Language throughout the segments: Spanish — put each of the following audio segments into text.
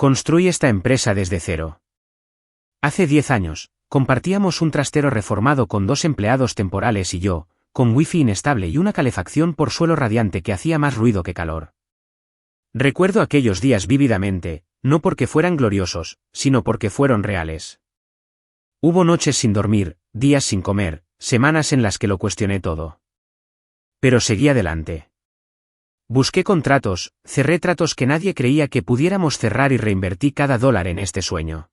Construí esta empresa desde cero. Hace 10 años, compartíamos un trastero reformado con 2 empleados temporales y yo, con wifi inestable y una calefacción por suelo radiante que hacía más ruido que calor. Recuerdo aquellos días vívidamente, no porque fueran gloriosos, sino porque fueron reales. Hubo noches sin dormir, días sin comer, semanas en las que lo cuestioné todo. Pero seguí adelante. Busqué contratos, cerré tratos que nadie creía que pudiéramos cerrar y reinvertí cada dólar en este sueño.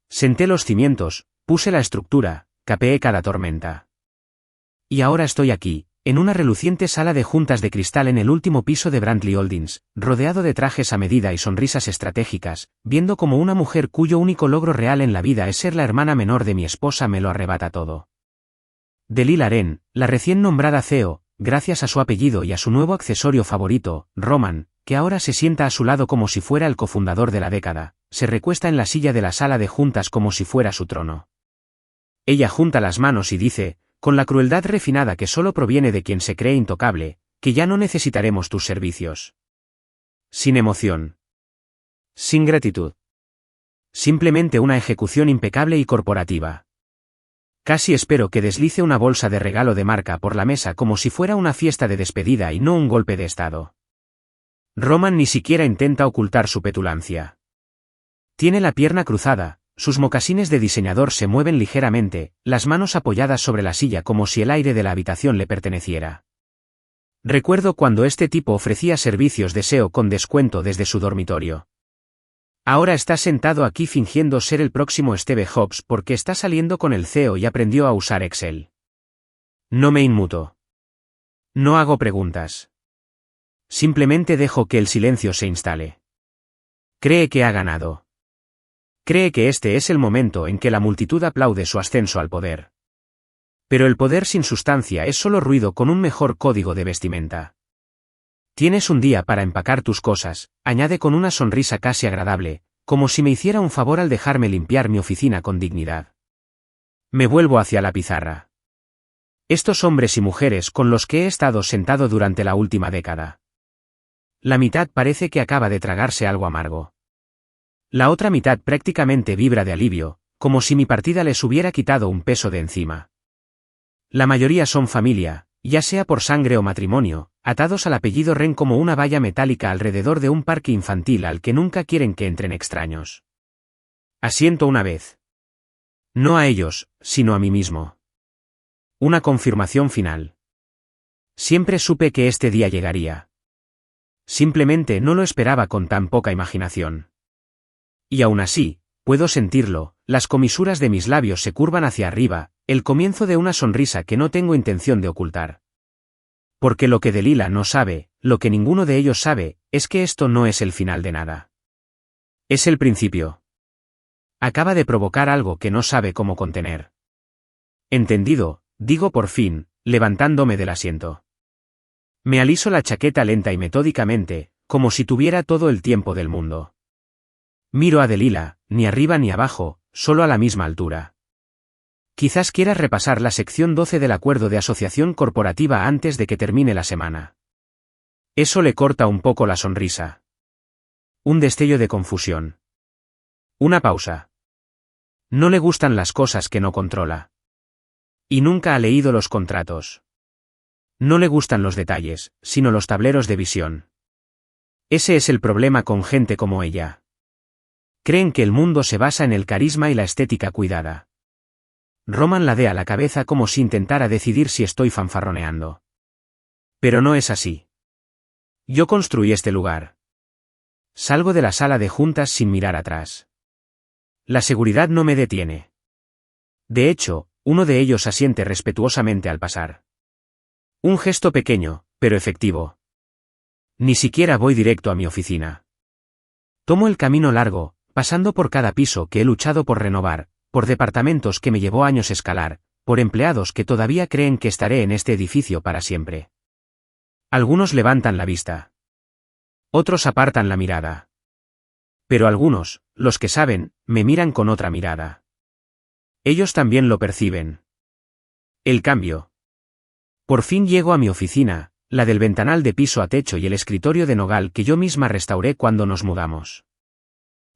Senté los cimientos, puse la estructura, capeé cada tormenta. Y ahora estoy aquí, en una reluciente sala de juntas de cristal en el último piso de Brantley Holdings, rodeado de trajes a medida y sonrisas estratégicas, viendo como una mujer cuyo único logro real en la vida es ser la hermana menor de mi esposa me lo arrebata todo. Delilah Aren, la recién nombrada CEO, gracias a su apellido y a su nuevo accesorio favorito, Roman, que ahora se sienta a su lado como si fuera el cofundador de la década, se recuesta en la silla de la sala de juntas como si fuera su trono. Ella junta las manos y dice, con la crueldad refinada que solo proviene de quien se cree intocable, que ya no necesitaremos tus servicios. Sin emoción. Sin gratitud. Simplemente una ejecución impecable y corporativa. Casi espero que deslice una bolsa de regalo de marca por la mesa como si fuera una fiesta de despedida y no un golpe de estado. Roman ni siquiera intenta ocultar su petulancia. Tiene la pierna cruzada, sus mocasines de diseñador se mueven ligeramente, las manos apoyadas sobre la silla como si el aire de la habitación le perteneciera. Recuerdo cuando este tipo ofrecía servicios de SEO con descuento desde su dormitorio. Ahora está sentado aquí fingiendo ser el próximo Steve Jobs porque está saliendo con el CEO y aprendió a usar Excel. No me inmuto. No hago preguntas. Simplemente dejo que el silencio se instale. Cree que ha ganado. Cree que este es el momento en que la multitud aplaude su ascenso al poder. Pero el poder sin sustancia es solo ruido con un mejor código de vestimenta. Tienes un día para empacar tus cosas, añade con una sonrisa casi agradable, como si me hiciera un favor al dejarme limpiar mi oficina con dignidad. Me vuelvo hacia la pizarra. Estos hombres y mujeres con los que he estado sentado durante la última década. La mitad parece que acaba de tragarse algo amargo. La otra mitad prácticamente vibra de alivio, como si mi partida les hubiera quitado un peso de encima. La mayoría son familia, ya sea por sangre o matrimonio, atados al apellido Ren como una valla metálica alrededor de un parque infantil al que nunca quieren que entren extraños. Asiento una vez. No a ellos, sino a mí mismo. Una confirmación final. Siempre supe que este día llegaría. Simplemente no lo esperaba con tan poca imaginación. Y aún así, puedo sentirlo, las comisuras de mis labios se curvan hacia arriba, el comienzo de una sonrisa que no tengo intención de ocultar. Porque lo que Delilah no sabe, lo que ninguno de ellos sabe, es que esto no es el final de nada. Es el principio. Acaba de provocar algo que no sabe cómo contener. Entendido, digo por fin, levantándome del asiento. Me aliso la chaqueta lenta y metódicamente, como si tuviera todo el tiempo del mundo. Miro a Delilah, ni arriba ni abajo, solo a la misma altura. Quizás quieras repasar la sección 12 del acuerdo de asociación corporativa antes de que termine la semana. Eso le corta un poco la sonrisa. Un destello de confusión. Una pausa. No le gustan las cosas que no controla. Y nunca ha leído los contratos. No le gustan los detalles, sino los tableros de visión. Ese es el problema con gente como ella. Creen que el mundo se basa en el carisma y la estética cuidada. Roman ladea la cabeza como si intentara decidir si estoy fanfarroneando. Pero no es así. Yo construí este lugar. Salgo de la sala de juntas sin mirar atrás. La seguridad no me detiene. De hecho, uno de ellos asiente respetuosamente al pasar. Un gesto pequeño, pero efectivo. Ni siquiera voy directo a mi oficina. Tomo el camino largo, pasando por cada piso que he luchado por renovar, por departamentos que me llevó años escalar, por empleados que todavía creen que estaré en este edificio para siempre. Algunos levantan la vista. Otros apartan la mirada. Pero algunos, los que saben, me miran con otra mirada. Ellos también lo perciben. El cambio. Por fin llego a mi oficina, la del ventanal de piso a techo y el escritorio de nogal que yo misma restauré cuando nos mudamos.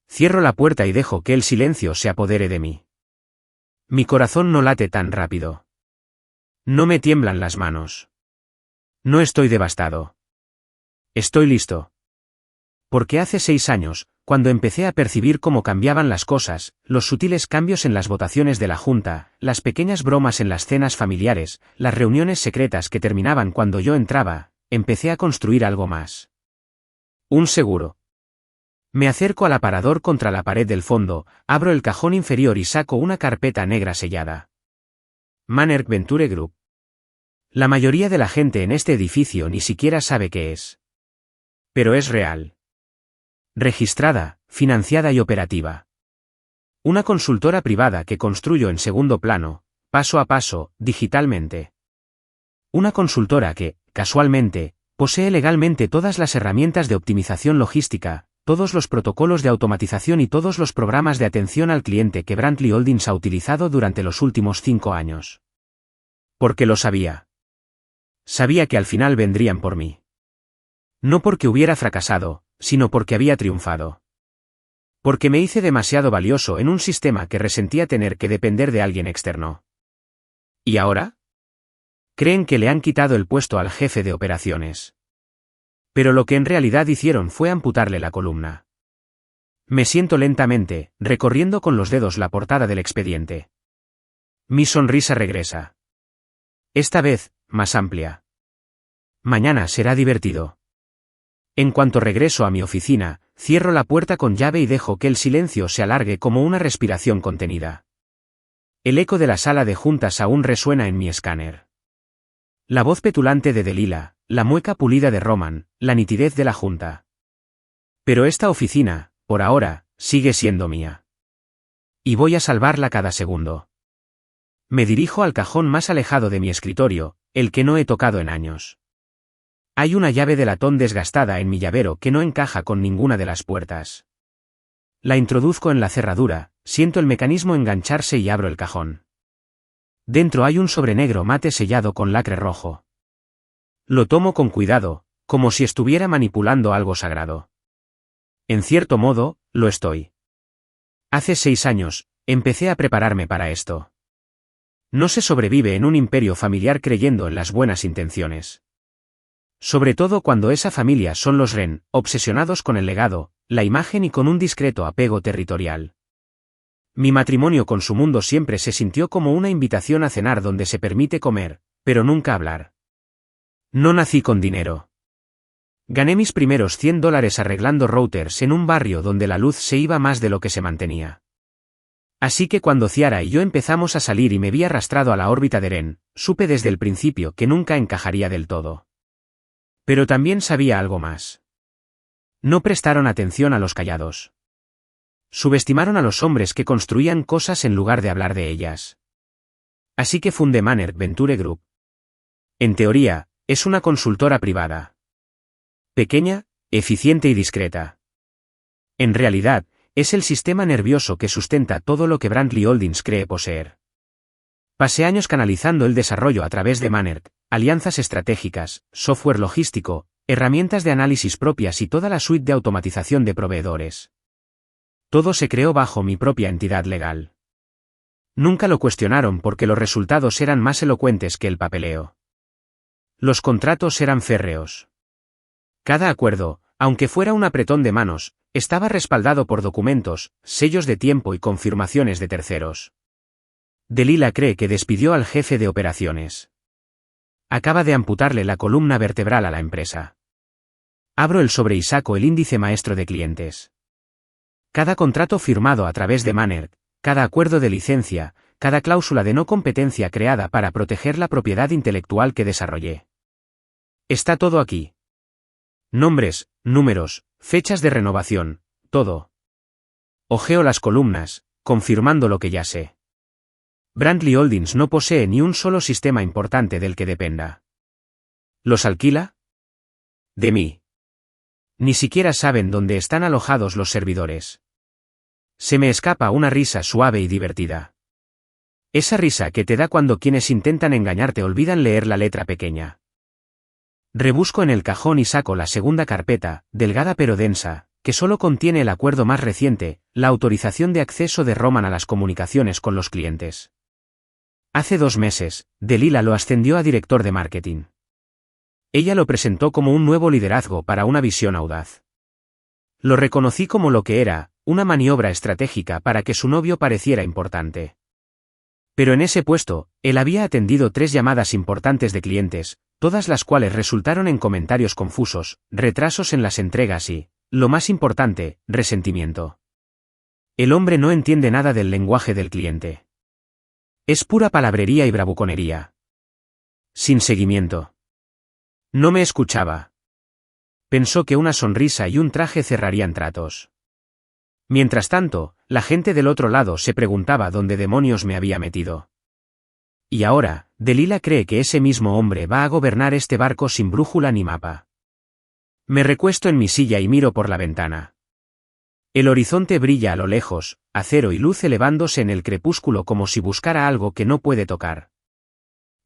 Cierro la puerta y dejo que el silencio se apodere de mí. Mi corazón no late tan rápido. No me tiemblan las manos. No estoy devastado. Estoy listo. Porque hace 6 años, cuando empecé a percibir cómo cambiaban las cosas, los sutiles cambios en las votaciones de la Junta, las pequeñas bromas en las cenas familiares, las reuniones secretas que terminaban cuando yo entraba, empecé a construir algo más. Un seguro. Me acerco al aparador contra la pared del fondo, abro el cajón inferior y saco una carpeta negra sellada. Manner Venture Group. La mayoría de la gente en este edificio ni siquiera sabe qué es. Pero es real. Registrada, financiada y operativa. Una consultora privada que construyo en segundo plano, paso a paso, digitalmente. Una consultora que, casualmente, posee legalmente todas las herramientas de optimización logística, todos los protocolos de automatización y todos los programas de atención al cliente que Brantley Holdings ha utilizado durante los últimos 5 años. Porque lo sabía. Sabía que al final vendrían por mí. No porque hubiera fracasado, sino porque había triunfado. Porque me hice demasiado valioso en un sistema que resentía tener que depender de alguien externo. ¿Y ahora? Creen que le han quitado el puesto al jefe de operaciones. Pero lo que en realidad hicieron fue amputarle la columna. Me siento lentamente, recorriendo con los dedos la portada del expediente. Mi sonrisa regresa. Esta vez, más amplia. Mañana será divertido. En cuanto regreso a mi oficina, cierro la puerta con llave y dejo que el silencio se alargue como una respiración contenida. El eco de la sala de juntas aún resuena en mi escáner. La voz petulante de Delila, la mueca pulida de Roman, la nitidez de la junta. Pero esta oficina, por ahora, sigue siendo mía. Y voy a salvarla cada segundo. Me dirijo al cajón más alejado de mi escritorio, el que no he tocado en años. Hay una llave de latón desgastada en mi llavero que no encaja con ninguna de las puertas. La introduzco en la cerradura, siento el mecanismo engancharse y abro el cajón. Dentro hay un sobre negro mate sellado con lacre rojo. Lo tomo con cuidado, como si estuviera manipulando algo sagrado. En cierto modo, lo estoy. Hace 6 años, empecé a prepararme para esto. No se sobrevive en un imperio familiar creyendo en las buenas intenciones. Sobre todo cuando esa familia son los Wren, obsesionados con el legado, la imagen y con un discreto apego territorial. Mi matrimonio con su mundo siempre se sintió como una invitación a cenar donde se permite comer, pero nunca hablar. No nací con dinero. Gané mis primeros $100 arreglando routers en un barrio donde la luz se iba más de lo que se mantenía. Así que cuando Ciara y yo empezamos a salir y me vi arrastrado a la órbita de Ren, supe desde el principio que nunca encajaría del todo. Pero también sabía algo más. No prestaron atención a los callados. Subestimaron a los hombres que construían cosas en lugar de hablar de ellas. Así que fundé Manner Venture Group. En teoría, es una consultora privada. Pequeña, eficiente y discreta. En realidad, es el sistema nervioso que sustenta todo lo que Brantley Holdings cree poseer. Pasé años canalizando el desarrollo a través de Manner, alianzas estratégicas, software logístico, herramientas de análisis propias y toda la suite de automatización de proveedores. Todo se creó bajo mi propia entidad legal. Nunca lo cuestionaron porque los resultados eran más elocuentes que el papeleo. Los contratos eran férreos. Cada acuerdo, aunque fuera un apretón de manos, estaba respaldado por documentos, sellos de tiempo y confirmaciones de terceros. Delila cree que despidió al jefe de operaciones. Acaba de amputarle la columna vertebral a la empresa. Abro el sobre y saco el índice maestro de clientes. Cada contrato firmado a través de Manner, cada acuerdo de licencia, cada cláusula de no competencia creada para proteger la propiedad intelectual que desarrollé. Está todo aquí. Nombres, números, fechas de renovación, todo. Ojeo las columnas, confirmando lo que ya sé. Brantley Holdings no posee ni un solo sistema importante del que dependa. ¿Los alquila? De mí. Ni siquiera saben dónde están alojados los servidores. Se me escapa una risa suave y divertida. Esa risa que te da cuando quienes intentan engañarte olvidan leer la letra pequeña. Rebusco en el cajón y saco la segunda carpeta, delgada pero densa, que solo contiene el acuerdo más reciente, la autorización de acceso de Roman a las comunicaciones con los clientes. Hace 2 meses, Delilah lo ascendió a director de marketing. Ella lo presentó como un nuevo liderazgo para una visión audaz. Lo reconocí como lo que era, una maniobra estratégica para que su novio pareciera importante. Pero en ese puesto, él había atendido 3 llamadas importantes de clientes, todas las cuales resultaron en comentarios confusos, retrasos en las entregas y, lo más importante, resentimiento. El hombre no entiende nada del lenguaje del cliente. Es pura palabrería y bravuconería. Sin seguimiento. No me escuchaba. Pensó que una sonrisa y un traje cerrarían tratos. Mientras tanto, la gente del otro lado se preguntaba dónde demonios me había metido. Y ahora, Delilah cree que ese mismo hombre va a gobernar este barco sin brújula ni mapa. Me recuesto en mi silla y miro por la ventana. El horizonte brilla a lo lejos, acero y luz elevándose en el crepúsculo como si buscara algo que no puede tocar.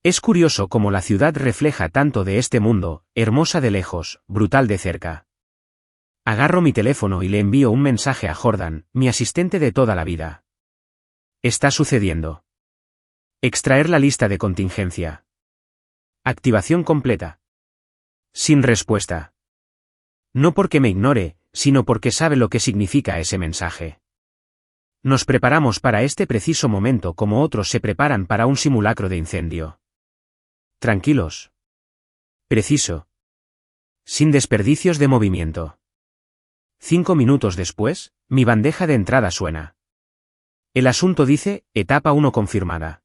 Es curioso cómo la ciudad refleja tanto de este mundo, hermosa de lejos, brutal de cerca. Agarro mi teléfono y le envío un mensaje a Jordan, mi asistente de toda la vida. Está sucediendo. Extraer la lista de contingencia. Activación completa. Sin respuesta. No porque me ignore, sino porque sabe lo que significa ese mensaje. Nos preparamos para este preciso momento como otros se preparan para un simulacro de incendio. Tranquilos. Preciso. Sin desperdicios de movimiento. 5 minutos después, mi bandeja de entrada suena. El asunto dice, etapa 1 confirmada.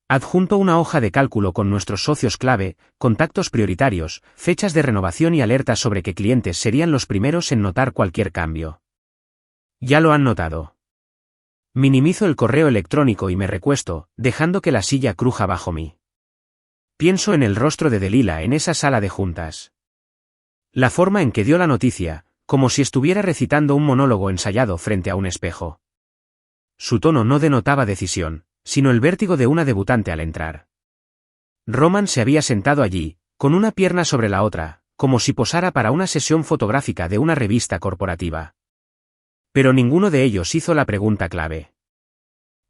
Adjunto una hoja de cálculo con nuestros socios clave, contactos prioritarios, fechas de renovación y alertas sobre qué clientes serían los primeros en notar cualquier cambio. Ya lo han notado. Minimizo el correo electrónico y me recuesto, dejando que la silla cruja bajo mí. Pienso en el rostro de Delilah en esa sala de juntas. La forma en que dio la noticia, como si estuviera recitando un monólogo ensayado frente a un espejo. Su tono no denotaba decisión, sino el vértigo de una debutante al entrar. Roman se había sentado allí, con una pierna sobre la otra, como si posara para una sesión fotográfica de una revista corporativa. Pero ninguno de ellos hizo la pregunta clave.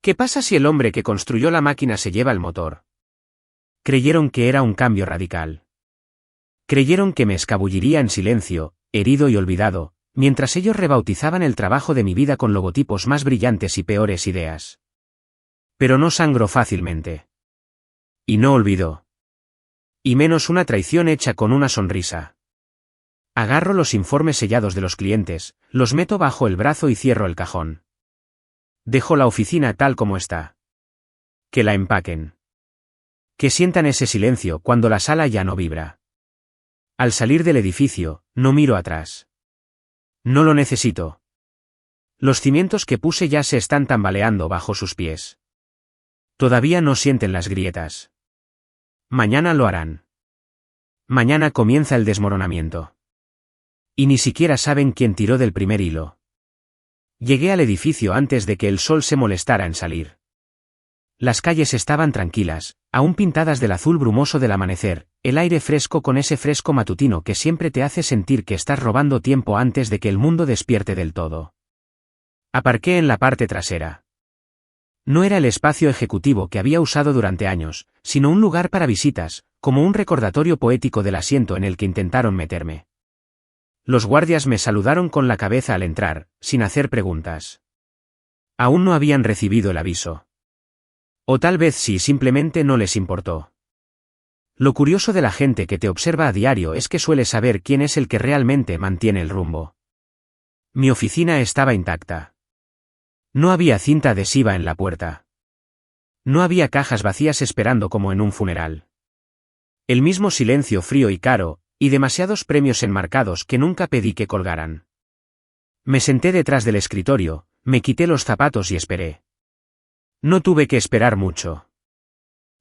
¿Qué pasa si el hombre que construyó la máquina se lleva el motor? Creyeron que era un cambio radical. Creyeron que me escabulliría en silencio, herido y olvidado, mientras ellos rebautizaban el trabajo de mi vida con logotipos más brillantes y peores ideas. Pero no sangró fácilmente. Y no olvidó. Y menos una traición hecha con una sonrisa. Agarro los informes sellados de los clientes, los meto bajo el brazo y cierro el cajón. Dejo la oficina tal como está. Que la empaquen. Que sientan ese silencio cuando la sala ya no vibra. Al salir del edificio, no miro atrás. No lo necesito. Los cimientos que puse ya se están tambaleando bajo sus pies. Todavía no sienten las grietas. Mañana lo harán. Mañana comienza el desmoronamiento. Y ni siquiera saben quién tiró del primer hilo. Llegué al edificio antes de que el sol se molestara en salir. Las calles estaban tranquilas, aún pintadas del azul brumoso del amanecer, el aire fresco con ese fresco matutino que siempre te hace sentir que estás robando tiempo antes de que el mundo despierte del todo. Aparqué en la parte trasera. No era el espacio ejecutivo que había usado durante años, sino un lugar para visitas, como un recordatorio poético del asiento en el que intentaron meterme. Los guardias me saludaron con la cabeza al entrar, sin hacer preguntas. Aún no habían recibido el aviso. O tal vez sí, simplemente no les importó. Lo curioso de la gente que te observa a diario es que suele saber quién es el que realmente mantiene el rumbo. Mi oficina estaba intacta. No había cinta adhesiva en la puerta. No había cajas vacías esperando como en un funeral. El mismo silencio frío y caro, y demasiados premios enmarcados que nunca pedí que colgaran. Me senté detrás del escritorio, me quité los zapatos y esperé. No tuve que esperar mucho.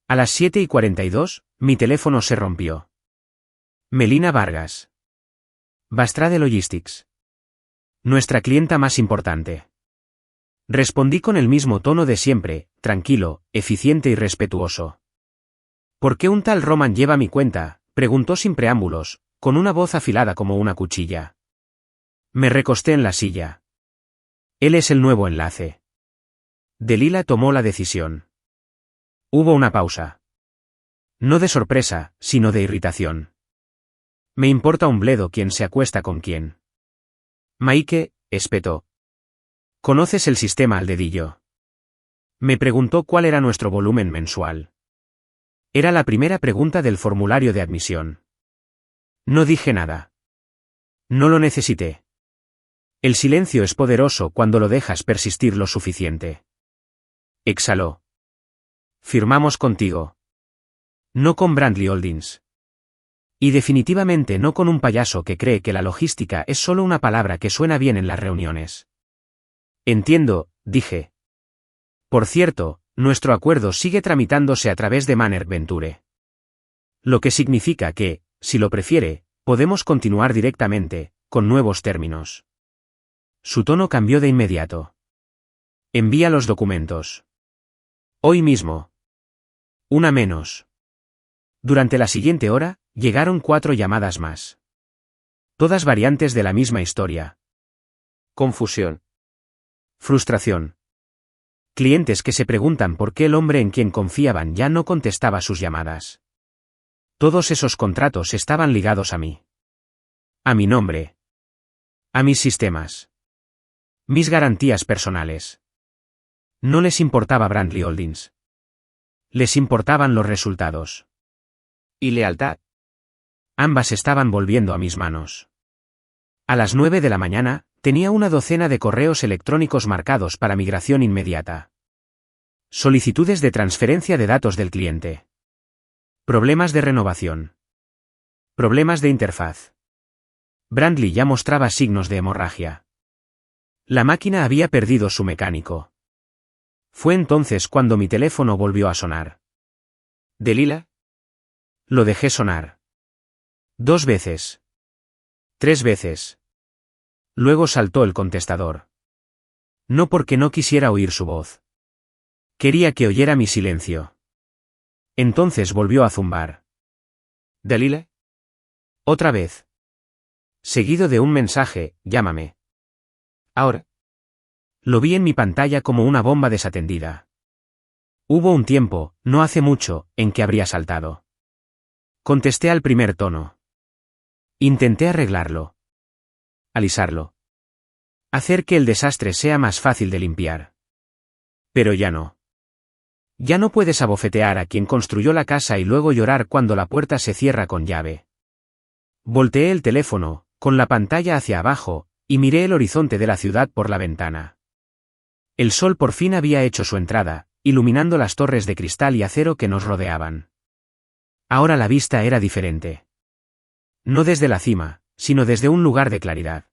A las 7:42, mi teléfono se rompió. Melina Vargas. Bastrade Logistics. Nuestra clienta más importante. Respondí con el mismo tono de siempre, tranquilo, eficiente y respetuoso. ¿Por qué un tal Roman lleva mi cuenta?, preguntó sin preámbulos, con una voz afilada como una cuchilla. Me recosté en la silla. Él es el nuevo enlace. Delilah tomó la decisión. Hubo una pausa. No de sorpresa, sino de irritación. Me importa un bledo quién se acuesta con quién. Mike, espetó. ¿Conoces el sistema al dedillo? Me preguntó cuál era nuestro volumen mensual. Era la primera pregunta del formulario de admisión. No dije nada. No lo necesité. El silencio es poderoso cuando lo dejas persistir lo suficiente. Exhaló. Firmamos contigo. No con Brantley Holdings. Y definitivamente no con un payaso que cree que la logística es solo una palabra que suena bien en las reuniones. Entiendo, dije. Por cierto, nuestro acuerdo sigue tramitándose a través de Manner Venture. Lo que significa que, si lo prefiere, podemos continuar directamente, con nuevos términos. Su tono cambió de inmediato. Envía los documentos. Hoy mismo. Una menos. Durante la siguiente hora, llegaron 4 llamadas más. Todas variantes de la misma historia. Confusión. Frustración. Clientes que se preguntan por qué el hombre en quien confiaban ya no contestaba sus llamadas. Todos esos contratos estaban ligados a mí. A mi nombre. A mis sistemas. Mis garantías personales. No les importaba Brantley Holdings. Les importaban los resultados. ¿Y lealtad? Ambas estaban volviendo a mis manos. A las 9 de la mañana, tenía una docena de correos electrónicos marcados para migración inmediata. Solicitudes de transferencia de datos del cliente. Problemas de renovación. Problemas de interfaz. Brantley ya mostraba signos de hemorragia. La máquina había perdido su mecánico. Fue entonces cuando mi teléfono volvió a sonar. ¿Delilah? Lo dejé sonar. 2 veces. 3 veces. Luego saltó el contestador. No porque no quisiera oír su voz. Quería que oyera mi silencio. Entonces volvió a zumbar. ¿Delilah? Otra vez. Seguido de un mensaje, llámame. Ahora. Lo vi en mi pantalla como una bomba desatendida. Hubo un tiempo, no hace mucho, en que habría saltado. Contesté al primer tono. Intenté arreglarlo. Alisarlo. Hacer que el desastre sea más fácil de limpiar. Pero ya no. Ya no puedes abofetear a quien construyó la casa y luego llorar cuando la puerta se cierra con llave. Volteé el teléfono, con la pantalla hacia abajo, y miré el horizonte de la ciudad por la ventana. El sol por fin había hecho su entrada, iluminando las torres de cristal y acero que nos rodeaban. Ahora la vista era diferente. No desde la cima, sino desde un lugar de claridad.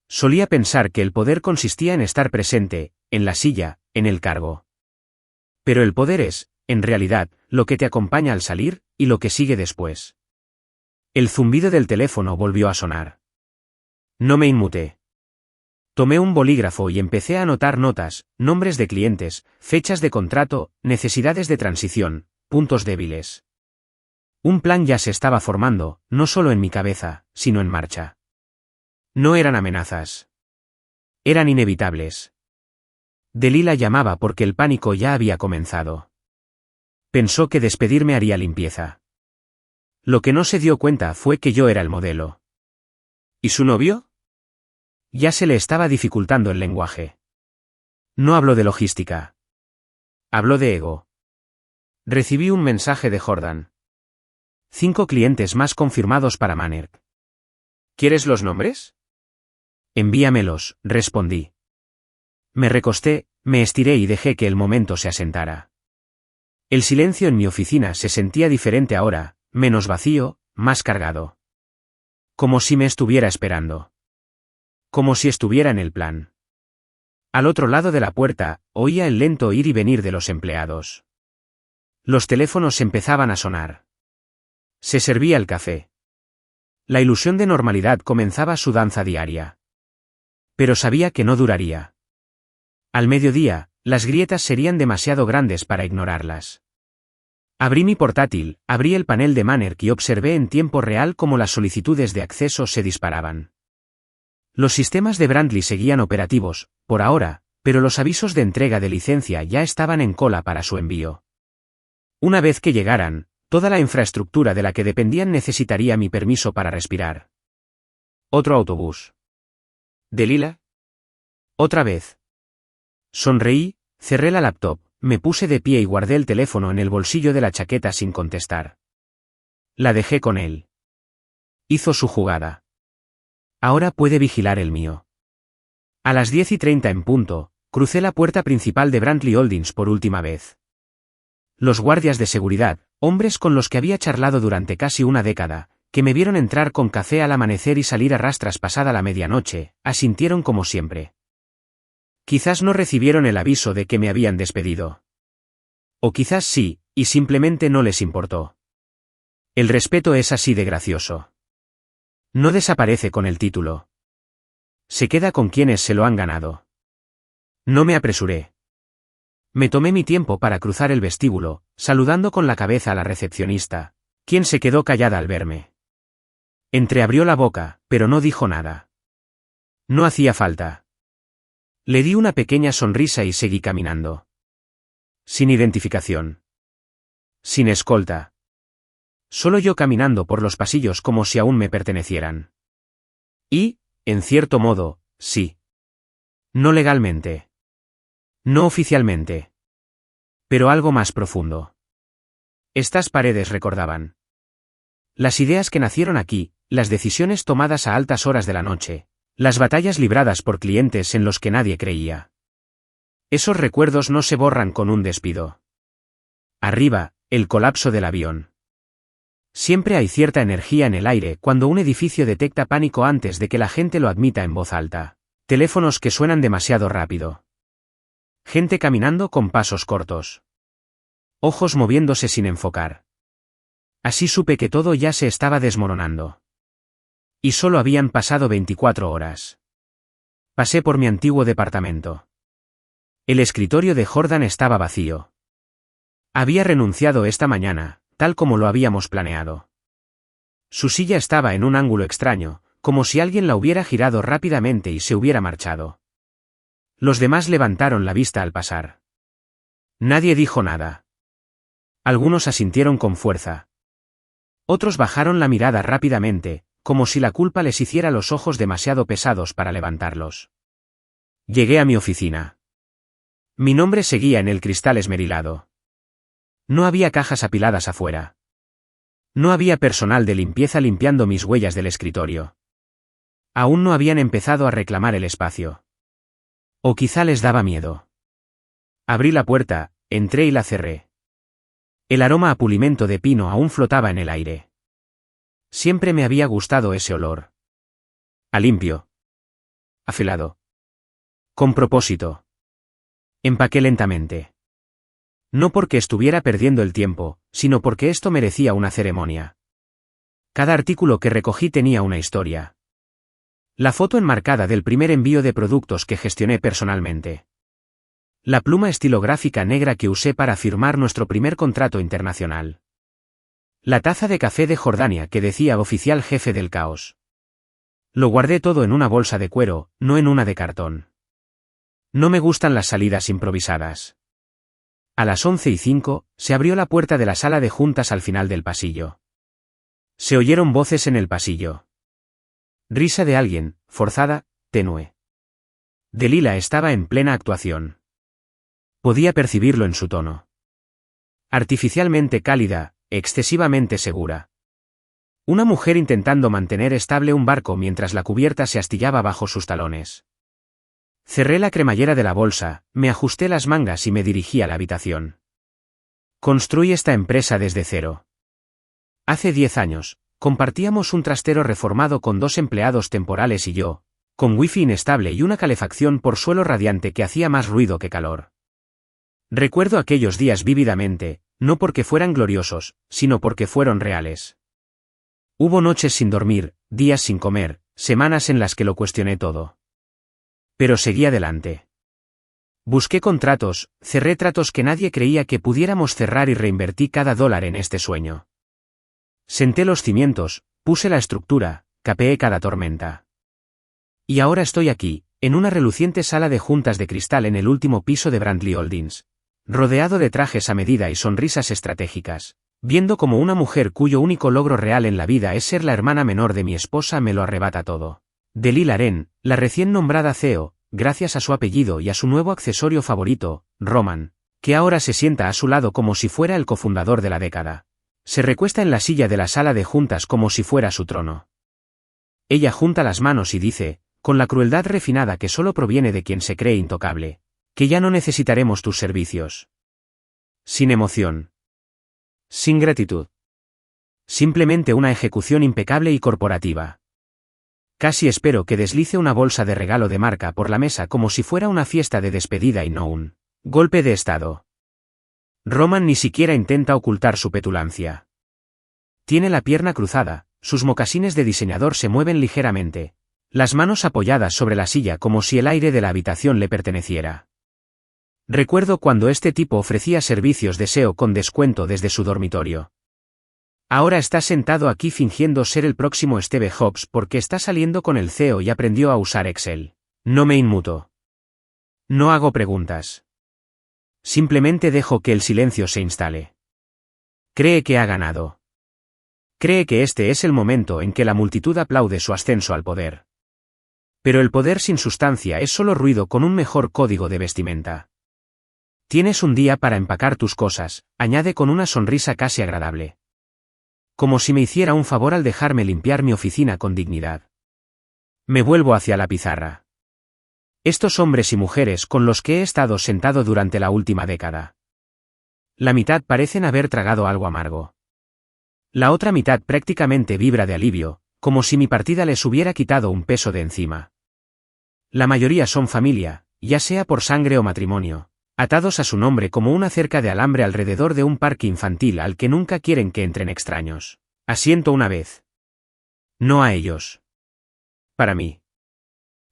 Solía pensar que el poder consistía en estar presente, en la silla, en el cargo. Pero el poder es, en realidad, lo que te acompaña al salir, y lo que sigue después. El zumbido del teléfono volvió a sonar. No me inmuté. Tomé un bolígrafo y empecé a anotar notas, nombres de clientes, fechas de contrato, necesidades de transición, puntos débiles. Un plan ya se estaba formando, no solo en mi cabeza, sino en marcha. No eran amenazas. Eran inevitables. Delilah llamaba porque el pánico ya había comenzado. Pensó que despedirme haría limpieza. Lo que no se dio cuenta fue que yo era el modelo. ¿Y su novio? Ya se le estaba dificultando el lenguaje. No habló de logística. Habló de ego. Recibí un mensaje de Jordan. 5 clientes más confirmados para Manner. ¿Quieres los nombres? Envíamelos, respondí. Me recosté, me estiré y dejé que el momento se asentara. El silencio en mi oficina se sentía diferente ahora, menos vacío, más cargado. Como si me estuviera esperando. Como si estuviera en el plan. Al otro lado de la puerta, oía el lento ir y venir de los empleados. Los teléfonos empezaban a sonar. Se servía el café. La ilusión de normalidad comenzaba su danza diaria. Pero sabía que no duraría. Al mediodía, las grietas serían demasiado grandes para ignorarlas. Abrí mi portátil, abrí el panel de Manner y observé en tiempo real cómo las solicitudes de acceso se disparaban. Los sistemas de Brandley seguían operativos, por ahora, pero los avisos de entrega de licencia ya estaban en cola para su envío. Una vez que llegaran, toda la infraestructura de la que dependían necesitaría mi permiso para respirar. Otro autobús. ¿Delilah? Otra vez. Sonreí, cerré la laptop, me puse de pie y guardé el teléfono en el bolsillo de la chaqueta sin contestar. La dejé con él. Hizo su jugada. Ahora puede vigilar el mío. A las 10:30 en punto, crucé la puerta principal de Brandley Holdings por última vez. Los guardias de seguridad, hombres con los que había charlado durante casi una década, que me vieron entrar con café al amanecer y salir a rastras pasada la medianoche, asintieron como siempre. Quizás no recibieron el aviso de que me habían despedido. O quizás sí, y simplemente no les importó. El respeto es así de gracioso. No desaparece con el título. Se queda con quienes se lo han ganado. No me apresuré. Me tomé mi tiempo para cruzar el vestíbulo, saludando con la cabeza a la recepcionista, quien se quedó callada al verme. Entreabrió la boca, pero no dijo nada. No hacía falta. Le di una pequeña sonrisa y seguí caminando. Sin identificación. Sin escolta. Solo yo caminando por los pasillos como si aún me pertenecieran. Y, en cierto modo, sí. No legalmente. No oficialmente. Pero algo más profundo. Estas paredes recordaban. Las ideas que nacieron aquí, las decisiones tomadas a altas horas de la noche, las batallas libradas por clientes en los que nadie creía. Esos recuerdos no se borran con un despido. Arriba, el colapso del avión. Siempre hay cierta energía en el aire cuando un edificio detecta pánico antes de que la gente lo admita en voz alta. Teléfonos que suenan demasiado rápido. Gente caminando con pasos cortos. Ojos moviéndose sin enfocar. Así supe que todo ya se estaba desmoronando. Y solo habían pasado 24 horas. Pasé por mi antiguo departamento. El escritorio de Jordan estaba vacío. Había renunciado esta mañana, tal como lo habíamos planeado. Su silla estaba en un ángulo extraño, como si alguien la hubiera girado rápidamente y se hubiera marchado. Los demás levantaron la vista al pasar. Nadie dijo nada. Algunos asintieron con fuerza. Otros bajaron la mirada rápidamente, como si la culpa les hiciera los ojos demasiado pesados para levantarlos. Llegué a mi oficina. Mi nombre seguía en el cristal esmerilado. No había cajas apiladas afuera. No había personal de limpieza limpiando mis huellas del escritorio. Aún no habían empezado a reclamar el espacio. O quizá les daba miedo. Abrí la puerta, entré y la cerré. El aroma a pulimento de pino aún flotaba en el aire. Siempre me había gustado ese olor. A limpio. Afilado. Con propósito. Empaqué lentamente. No porque estuviera perdiendo el tiempo, sino porque esto merecía una ceremonia. Cada artículo que recogí tenía una historia. La foto enmarcada del primer envío de productos que gestioné personalmente. La pluma estilográfica negra que usé para firmar nuestro primer contrato internacional. La taza de café de Jordania que decía oficial jefe del caos. Lo guardé todo en una bolsa de cuero, no en una de cartón. No me gustan las salidas improvisadas. A las 11:05, se abrió la puerta de la sala de juntas al final del pasillo. Se oyeron voces en el pasillo. Risa de alguien, forzada, tenue. Delilah estaba en plena actuación. Podía percibirlo en su tono. Artificialmente cálida, excesivamente segura. Una mujer intentando mantener estable un barco mientras la cubierta se astillaba bajo sus talones. Cerré la cremallera de la bolsa, me ajusté las mangas y me dirigí a la habitación. Construí esta empresa desde cero. Hace 10 años, compartíamos un trastero reformado con 2 empleados temporales y yo, con wifi inestable y una calefacción por suelo radiante que hacía más ruido que calor. Recuerdo aquellos días vívidamente, no porque fueran gloriosos, sino porque fueron reales. Hubo noches sin dormir, días sin comer, semanas en las que lo cuestioné todo. Pero seguí adelante. Busqué contratos, cerré tratos que nadie creía que pudiéramos cerrar y reinvertí cada dólar en este sueño. Senté los cimientos, puse la estructura, capeé cada tormenta. Y ahora estoy aquí, en una reluciente sala de juntas de cristal en el último piso de Brantley Holdings. Rodeado de trajes a medida y sonrisas estratégicas, viendo como una mujer cuyo único logro real en la vida es ser la hermana menor de mi esposa me lo arrebata todo. Delilah Wren, la recién nombrada CEO, gracias a su apellido y a su nuevo accesorio favorito, Roman, que ahora se sienta a su lado como si fuera el cofundador de la década. Se recuesta en la silla de la sala de juntas como si fuera su trono. Ella junta las manos y dice, con la crueldad refinada que solo proviene de quien se cree intocable, que ya no necesitaremos tus servicios. Sin emoción. Sin gratitud. Simplemente una ejecución impecable y corporativa. Casi espero que deslice una bolsa de regalo de marca por la mesa como si fuera una fiesta de despedida y no un golpe de estado. Roman ni siquiera intenta ocultar su petulancia. Tiene la pierna cruzada, sus mocasines de diseñador se mueven ligeramente, las manos apoyadas sobre la silla como si el aire de la habitación le perteneciera. Recuerdo cuando este tipo ofrecía servicios de SEO con descuento desde su dormitorio. Ahora está sentado aquí fingiendo ser el próximo Steve Jobs porque está saliendo con el CEO y aprendió a usar Excel. No me inmuto. No hago preguntas. Simplemente dejo que el silencio se instale. Cree que ha ganado. Cree que este es el momento en que la multitud aplaude su ascenso al poder. Pero el poder sin sustancia es solo ruido con un mejor código de vestimenta. Tienes un día para empacar tus cosas, añade con una sonrisa casi agradable. Como si me hiciera un favor al dejarme limpiar mi oficina con dignidad. Me vuelvo hacia la pizarra. Estos hombres y mujeres con los que he estado sentado durante la última década. La mitad parecen haber tragado algo amargo. La otra mitad prácticamente vibra de alivio, como si mi partida les hubiera quitado un peso de encima. La mayoría son familia, ya sea por sangre o matrimonio, atados a su nombre como una cerca de alambre alrededor de un parque infantil al que nunca quieren que entren extraños. Asiento una vez. No a ellos. Para mí.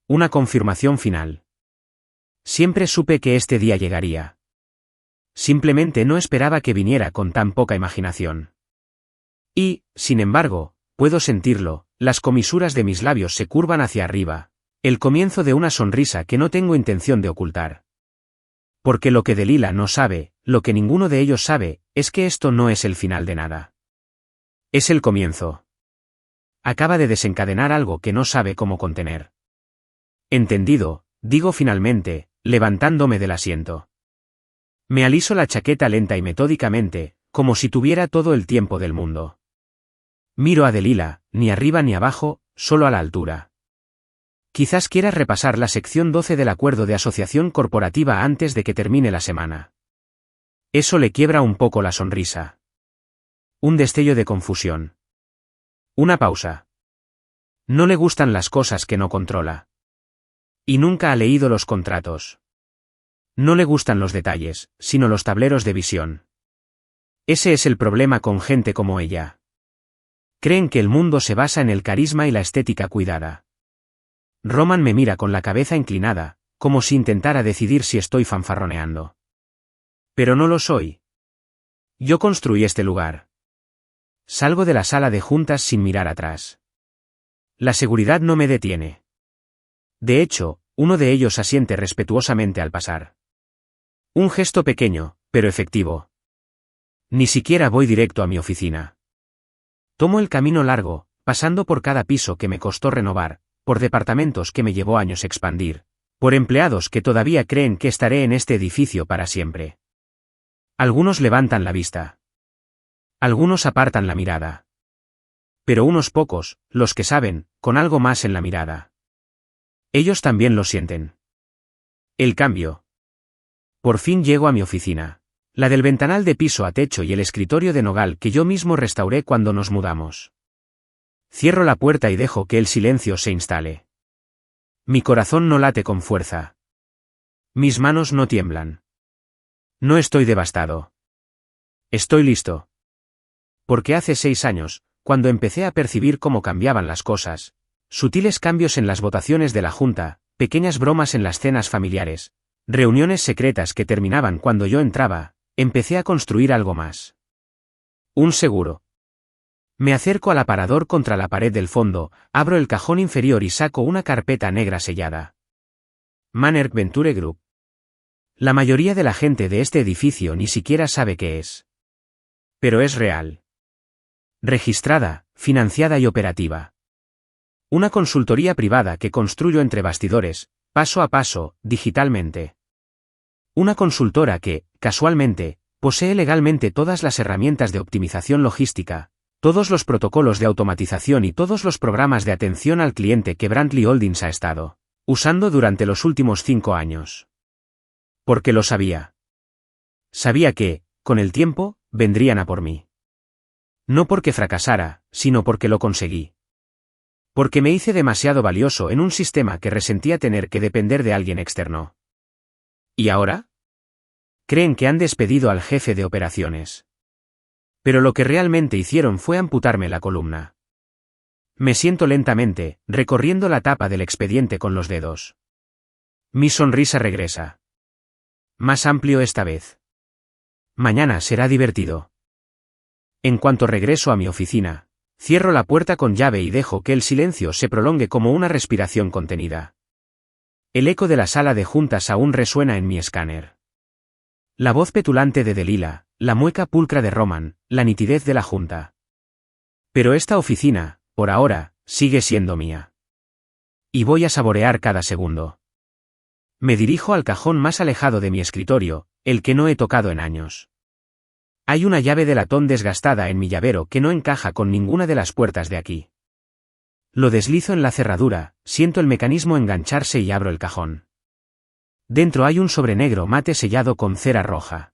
Una confirmación final. Siempre supe que este día llegaría. Simplemente no esperaba que viniera con tan poca imaginación. Y, sin embargo, puedo sentirlo, las comisuras de mis labios se curvan hacia arriba, el comienzo de una sonrisa que no tengo intención de ocultar. Porque lo que Delilah no sabe, lo que ninguno de ellos sabe, es que esto no es el final de nada. Es el comienzo. Acaba de desencadenar algo que no sabe cómo contener. Entendido, digo finalmente, levantándome del asiento. Me aliso la chaqueta lenta y metódicamente, como si tuviera todo el tiempo del mundo. Miro a Delilah, ni arriba ni abajo, solo a la altura. Quizás quieras repasar la sección 12 del acuerdo de asociación corporativa antes de que termine la semana. Eso le quiebra un poco la sonrisa. Un destello de confusión. Una pausa. No le gustan las cosas que no controla. Y nunca ha leído los contratos. No le gustan los detalles, sino los tableros de visión. Ese es el problema con gente como ella. Creen que el mundo se basa en el carisma y la estética cuidada. Roman me mira con la cabeza inclinada, como si intentara decidir si estoy fanfarroneando. Pero no lo soy. Yo construí este lugar. Salgo de la sala de juntas sin mirar atrás. La seguridad no me detiene. De hecho, uno de ellos asiente respetuosamente al pasar. Un gesto pequeño, pero efectivo. Ni siquiera voy directo a mi oficina. Tomo el camino largo, pasando por cada piso que me costó renovar, por departamentos que me llevó años expandir, por empleados que todavía creen que estaré en este edificio para siempre. Algunos levantan la vista. Algunos apartan la mirada. Pero unos pocos, los que saben, con algo más en la mirada. Ellos también lo sienten. El cambio. Por fin llego a mi oficina. La del ventanal de piso a techo y el escritorio de nogal que yo mismo restauré cuando nos mudamos. Cierro la puerta y dejo que el silencio se instale. Mi corazón no late con fuerza. Mis manos no tiemblan. No estoy devastado. Estoy listo. Porque hace 6 años, cuando empecé a percibir cómo cambiaban las cosas, sutiles cambios en las votaciones de la junta, pequeñas bromas en las cenas familiares, reuniones secretas que terminaban cuando yo entraba, empecé a construir algo más. Un seguro. Me acerco al aparador contra la pared del fondo, abro el cajón inferior y saco una carpeta negra sellada. Manerg Venture Group. La mayoría de la gente de este edificio ni siquiera sabe qué es. Pero es real. Registrada, financiada y operativa. Una consultoría privada que construyo entre bastidores, paso a paso, digitalmente. Una consultora que, casualmente, posee legalmente todas las herramientas de optimización logística, todos los protocolos de automatización y todos los programas de atención al cliente que Brantley Holdings ha estado usando durante los últimos 5 años. Porque lo sabía. Sabía que, con el tiempo, vendrían a por mí. No porque fracasara, sino porque lo conseguí. Porque me hice demasiado valioso en un sistema que resentía tener que depender de alguien externo. ¿Y ahora? Creen que han despedido al jefe de operaciones. Pero lo que realmente hicieron fue amputarme la columna. Me siento lentamente, recorriendo la tapa del expediente con los dedos. Mi sonrisa regresa. Más amplio esta vez. Mañana será divertido. En cuanto regreso a mi oficina, cierro la puerta con llave y dejo que el silencio se prolongue como una respiración contenida. El eco de la sala de juntas aún resuena en mi escáner. La voz petulante de Delilah, la mueca pulcra de Roman, la nitidez de la junta. Pero esta oficina, por ahora, sigue siendo mía. Y voy a saborear cada segundo. Me dirijo al cajón más alejado de mi escritorio, el que no he tocado en años. Hay una llave de latón desgastada en mi llavero que no encaja con ninguna de las puertas de aquí. Lo deslizo en la cerradura, siento el mecanismo engancharse y abro el cajón. Dentro hay un sobre negro mate sellado con cera roja.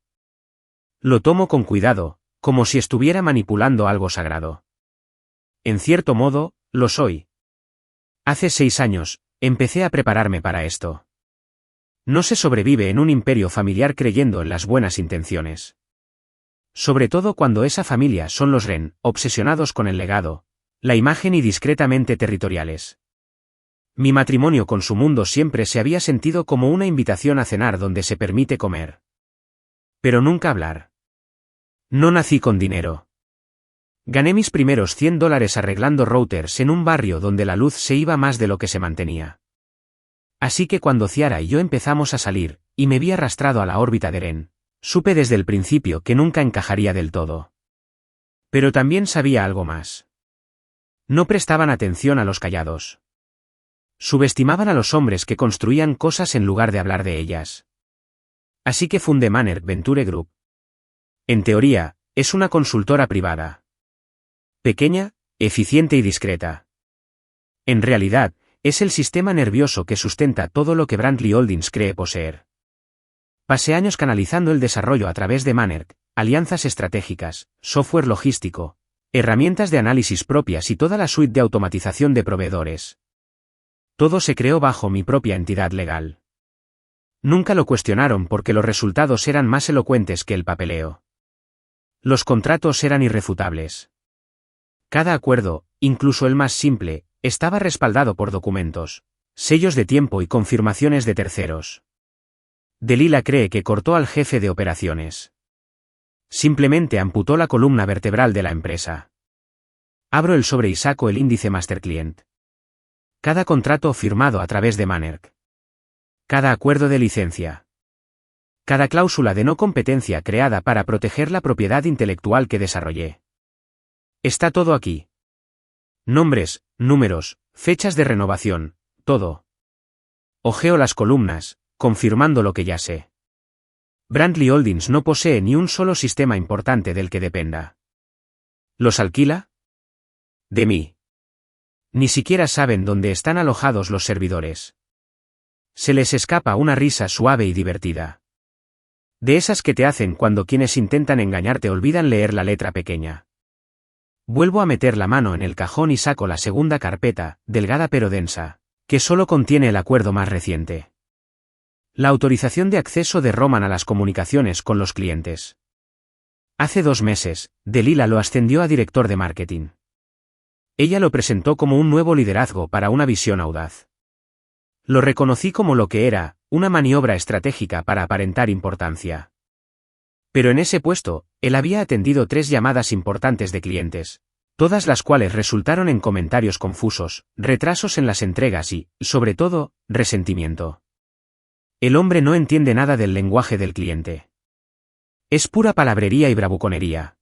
Lo tomo con cuidado, como si estuviera manipulando algo sagrado. En cierto modo, lo soy. Hace 6 años, empecé a prepararme para esto. No se sobrevive en un imperio familiar creyendo en las buenas intenciones. Sobre todo cuando esa familia son los Wren, obsesionados con el legado, la imagen y discretamente territoriales. Mi matrimonio con su mundo siempre se había sentido como una invitación a cenar donde se permite comer. Pero nunca hablar. No nací con dinero. Gané mis primeros $100 arreglando routers en un barrio donde la luz se iba más de lo que se mantenía. Así que cuando Ciara y yo empezamos a salir, y me vi arrastrado a la órbita de Ren, supe desde el principio que nunca encajaría del todo. Pero también sabía algo más. No prestaban atención a los callados. Subestimaban a los hombres que construían cosas en lugar de hablar de ellas. Así que fundé Manerg Venture Group. En teoría, es una consultora privada. Pequeña, eficiente y discreta. En realidad, es el sistema nervioso que sustenta todo lo que Brantley Holdings cree poseer. Pasé años canalizando el desarrollo a través de Manerg, alianzas estratégicas, software logístico, herramientas de análisis propias y toda la suite de automatización de proveedores. Todo se creó bajo mi propia entidad legal. Nunca lo cuestionaron porque los resultados eran más elocuentes que el papeleo. Los contratos eran irrefutables. Cada acuerdo, incluso el más simple, estaba respaldado por documentos, sellos de tiempo y confirmaciones de terceros. Delilah cree que cortó al jefe de operaciones. Simplemente amputó la columna vertebral de la empresa. Abro el sobre y saco el índice Master Client. Cada contrato firmado a través de Manerg. Cada acuerdo de licencia. Cada cláusula de no competencia creada para proteger la propiedad intelectual que desarrollé. Está todo aquí. Nombres, números, fechas de renovación, todo. Ojeo las columnas, confirmando lo que ya sé. Brantley Holdings no posee ni un solo sistema importante del que dependa. ¿Los alquila? De mí. Ni siquiera saben dónde están alojados los servidores. Se les escapa una risa suave y divertida. De esas que te hacen cuando quienes intentan engañarte olvidan leer la letra pequeña. Vuelvo a meter la mano en el cajón y saco la segunda carpeta, delgada pero densa, que solo contiene el acuerdo más reciente. La autorización de acceso de Roman a las comunicaciones con los clientes. Hace 2 meses, Delilah lo ascendió a director de marketing. Ella lo presentó como un nuevo liderazgo para una visión audaz. Lo reconocí como lo que era, una maniobra estratégica para aparentar importancia. Pero en ese puesto, él había atendido 3 llamadas importantes de clientes, todas las cuales resultaron en comentarios confusos, retrasos en las entregas y, sobre todo, resentimiento. El hombre no entiende nada del lenguaje del cliente. Es pura palabrería y bravuconería.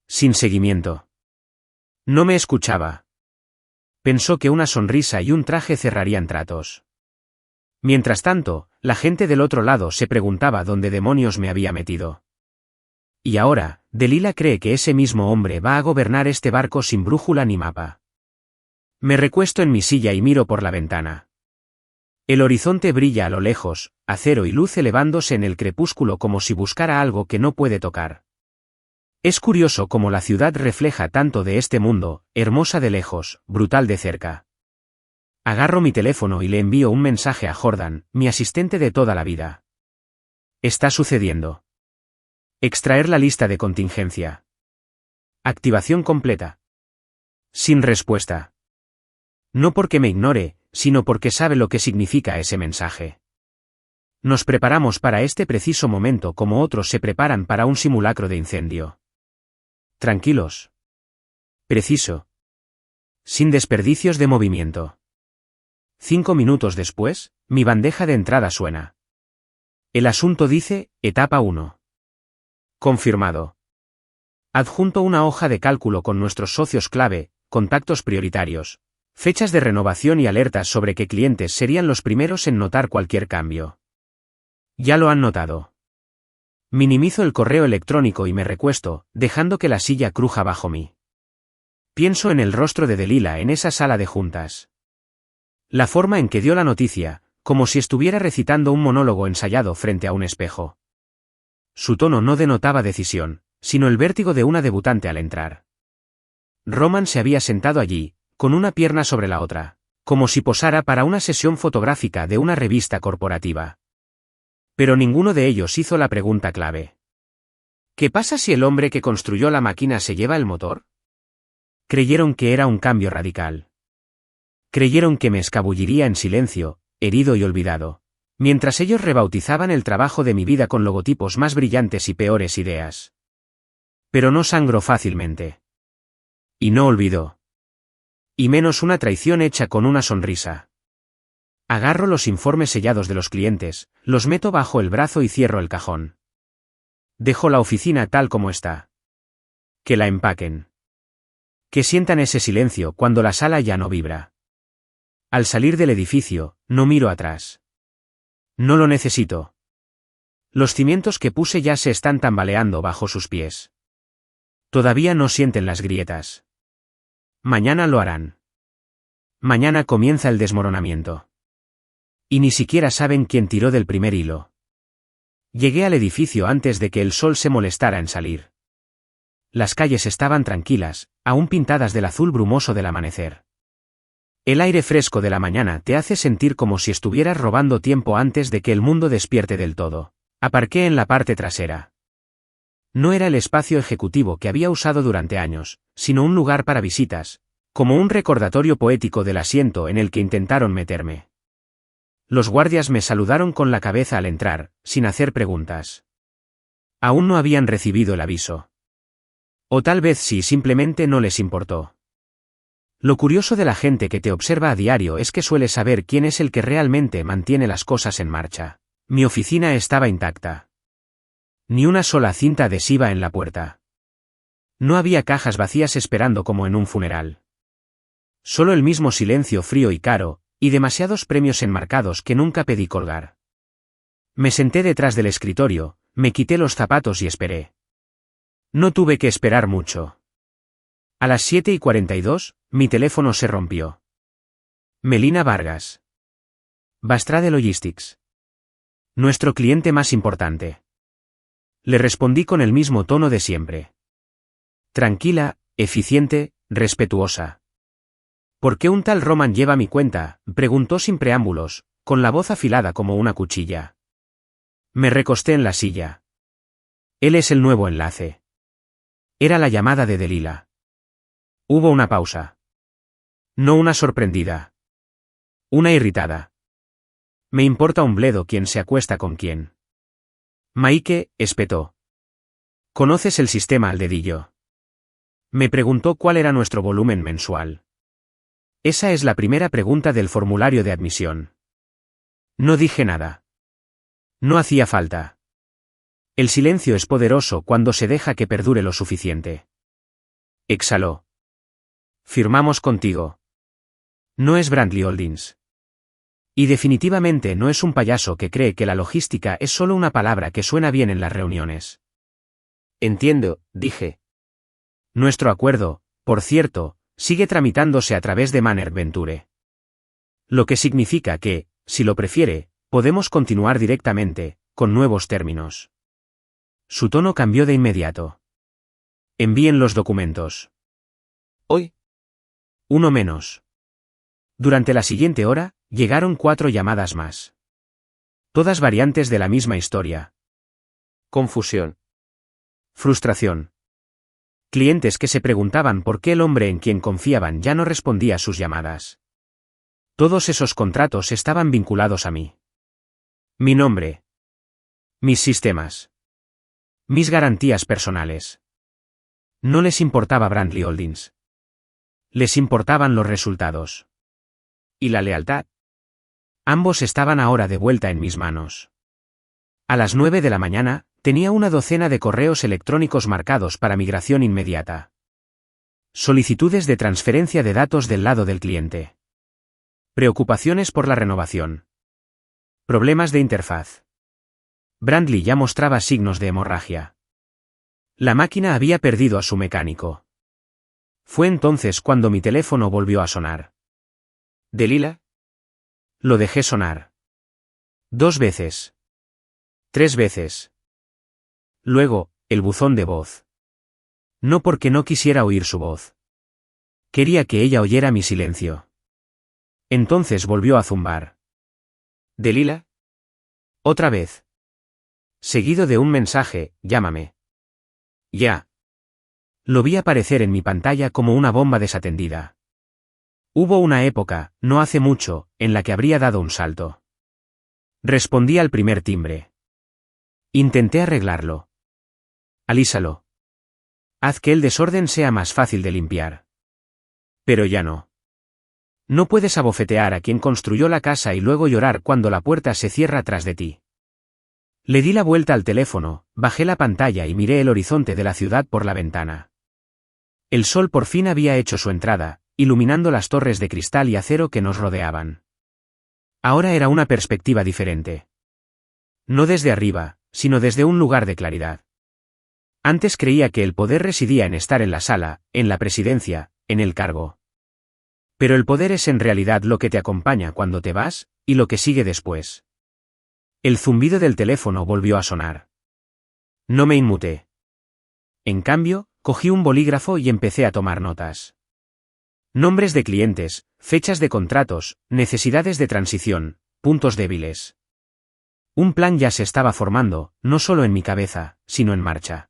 Sin seguimiento. No me escuchaba. Pensó que una sonrisa y un traje cerrarían tratos. Mientras tanto, la gente del otro lado se preguntaba dónde demonios me había metido. Y ahora, Delilah cree que ese mismo hombre va a gobernar este barco sin brújula ni mapa. Me recuesto en mi silla y miro por la ventana. El horizonte brilla a lo lejos, acero y luz elevándose en el crepúsculo como si buscara algo que no puede tocar. Es curioso cómo la ciudad refleja tanto de este mundo, hermosa de lejos, brutal de cerca. Agarro mi teléfono y le envío un mensaje a Jordan, mi asistente de toda la vida. Está sucediendo. Extraer la lista de contingencia. Activación completa. Sin respuesta. No porque me ignore, sino porque sabe lo que significa ese mensaje. Nos preparamos para este preciso momento como otros se preparan para un simulacro de incendio. Tranquilos. Preciso. Sin desperdicios de movimiento. 5 minutos después, mi bandeja de entrada suena. El asunto dice, etapa 1. Confirmado. Adjunto una hoja de cálculo con nuestros socios clave, contactos prioritarios, fechas de renovación y alertas sobre qué clientes serían los primeros en notar cualquier cambio. Ya lo han notado. Minimizo el correo electrónico y me recuesto, dejando que la silla cruja bajo mí. Pienso en el rostro de Delilah en esa sala de juntas. La forma en que dio la noticia, como si estuviera recitando un monólogo ensayado frente a un espejo. Su tono no denotaba decisión, sino el vértigo de una debutante al entrar. Roman se había sentado allí, con una pierna sobre la otra, como si posara para una sesión fotográfica de una revista corporativa. Pero ninguno de ellos hizo la pregunta clave. ¿Qué pasa si el hombre que construyó la máquina se lleva el motor? Creyeron que era un cambio radical. Creyeron que me escabulliría en silencio, herido y olvidado, mientras ellos rebautizaban el trabajo de mi vida con logotipos más brillantes y peores ideas. Pero no sangró fácilmente. Y no olvidó. Y menos una traición hecha con una sonrisa. Agarro los informes sellados de los clientes, los meto bajo el brazo y cierro el cajón. Dejo la oficina tal como está. Que la empaquen. Que sientan ese silencio cuando la sala ya no vibra. Al salir del edificio, no miro atrás. No lo necesito. Los cimientos que puse ya se están tambaleando bajo sus pies. Todavía no sienten las grietas. Mañana lo harán. Mañana comienza el desmoronamiento. Y ni siquiera saben quién tiró del primer hilo. Llegué al edificio antes de que el sol se molestara en salir. Las calles estaban tranquilas, aún pintadas del azul brumoso del amanecer. El aire fresco de la mañana te hace sentir como si estuvieras robando tiempo antes de que el mundo despierte del todo. Aparqué en la parte trasera. No era el espacio ejecutivo que había usado durante años, sino un lugar para visitas, como un recordatorio poético del asiento en el que intentaron meterme. Los guardias me saludaron con la cabeza al entrar, sin hacer preguntas. Aún no habían recibido el aviso. O tal vez sí, simplemente no les importó. Lo curioso de la gente que te observa a diario es que suele saber quién es el que realmente mantiene las cosas en marcha. Mi oficina estaba intacta. Ni una sola cinta adhesiva en la puerta. No había cajas vacías esperando como en un funeral. Solo el mismo silencio frío y caro, y demasiados premios enmarcados que nunca pedí colgar. Me senté detrás del escritorio, me quité los zapatos y esperé. No tuve que esperar mucho. A las 7:42, mi teléfono se rompió. Melina Vargas. Bastrade Logistics. Nuestro cliente más importante. Le respondí con el mismo tono de siempre. Tranquila, eficiente, respetuosa. ¿Por qué un tal Roman lleva mi cuenta?, preguntó sin preámbulos, con la voz afilada como una cuchilla. Me recosté en la silla. Él es el nuevo enlace. Era la llamada de Delilah. Hubo una pausa. No una sorprendida. Una irritada. Me importa un bledo quién se acuesta con quién. Maike, espetó. ¿Conoces el sistema al dedillo? Me preguntó cuál era nuestro volumen mensual. Esa es la primera pregunta del formulario de admisión. No dije nada. No hacía falta. El silencio es poderoso cuando se deja que perdure lo suficiente. Exhaló. Firmamos contigo. No es Brantley Holdings. Y definitivamente no es un payaso que cree que la logística es solo una palabra que suena bien en las reuniones. Entiendo, dije. Nuestro acuerdo, por cierto, sigue tramitándose a través de Manner Venture. Lo que significa que, si lo prefiere, podemos continuar directamente, con nuevos términos. Su tono cambió de inmediato. Envíen los documentos. ¿Hoy? Uno menos. Durante la siguiente hora, llegaron 4 llamadas más. Todas variantes de la misma historia. Confusión. Frustración. Clientes que se preguntaban por qué el hombre en quien confiaban ya no respondía a sus llamadas. Todos esos contratos estaban vinculados a mí. Mi nombre. Mis sistemas. Mis garantías personales. No les importaba Brantley Holdings. Les importaban los resultados. ¿Y la lealtad? Ambos estaban ahora de vuelta en mis manos. A las 9 de la mañana, tenía una docena de correos electrónicos marcados para migración inmediata. Solicitudes de transferencia de datos del lado del cliente. Preocupaciones por la renovación. Problemas de interfaz. Brantley ya mostraba signos de hemorragia. La máquina había perdido a su mecánico. Fue entonces cuando mi teléfono volvió a sonar. ¿Delila? Lo dejé sonar. 2 veces. 3 veces. Luego, el buzón de voz. No porque no quisiera oír su voz. Quería que ella oyera mi silencio. Entonces volvió a zumbar. ¿Delila? Otra vez. Seguido de un mensaje, llámame. Ya. Lo vi aparecer en mi pantalla como una bomba desatendida. Hubo una época, no hace mucho, en la que habría dado un salto. Respondí al primer timbre. Intenté arreglarlo. Alísalo. Haz que el desorden sea más fácil de limpiar. Pero ya no. No puedes abofetear a quien construyó la casa y luego llorar cuando la puerta se cierra tras de ti. Le di la vuelta al teléfono, bajé la pantalla y miré el horizonte de la ciudad por la ventana. El sol por fin había hecho su entrada, iluminando las torres de cristal y acero que nos rodeaban. Ahora era una perspectiva diferente. No desde arriba, sino desde un lugar de claridad. Antes creía que el poder residía en estar en la sala, en la presidencia, en el cargo. Pero el poder es en realidad lo que te acompaña cuando te vas, y lo que sigue después. El zumbido del teléfono volvió a sonar. No me inmuté. En cambio, cogí un bolígrafo y empecé a tomar notas. Nombres de clientes, fechas de contratos, necesidades de transición, puntos débiles. Un plan ya se estaba formando, no solo en mi cabeza, sino en marcha.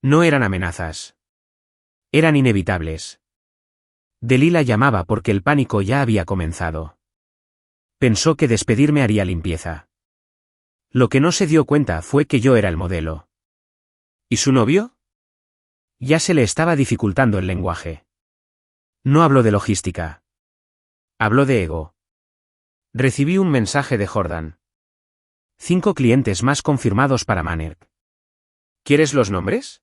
No eran amenazas. Eran inevitables. Delila llamaba porque el pánico ya había comenzado. Pensó que despedirme haría limpieza. Lo que no se dio cuenta fue que yo era el modelo. ¿Y su novio? Ya se le estaba dificultando el lenguaje. No habló de logística. Habló de ego. Recibí un mensaje de Jordan. 5 clientes más confirmados para Manner. ¿Quieres los nombres?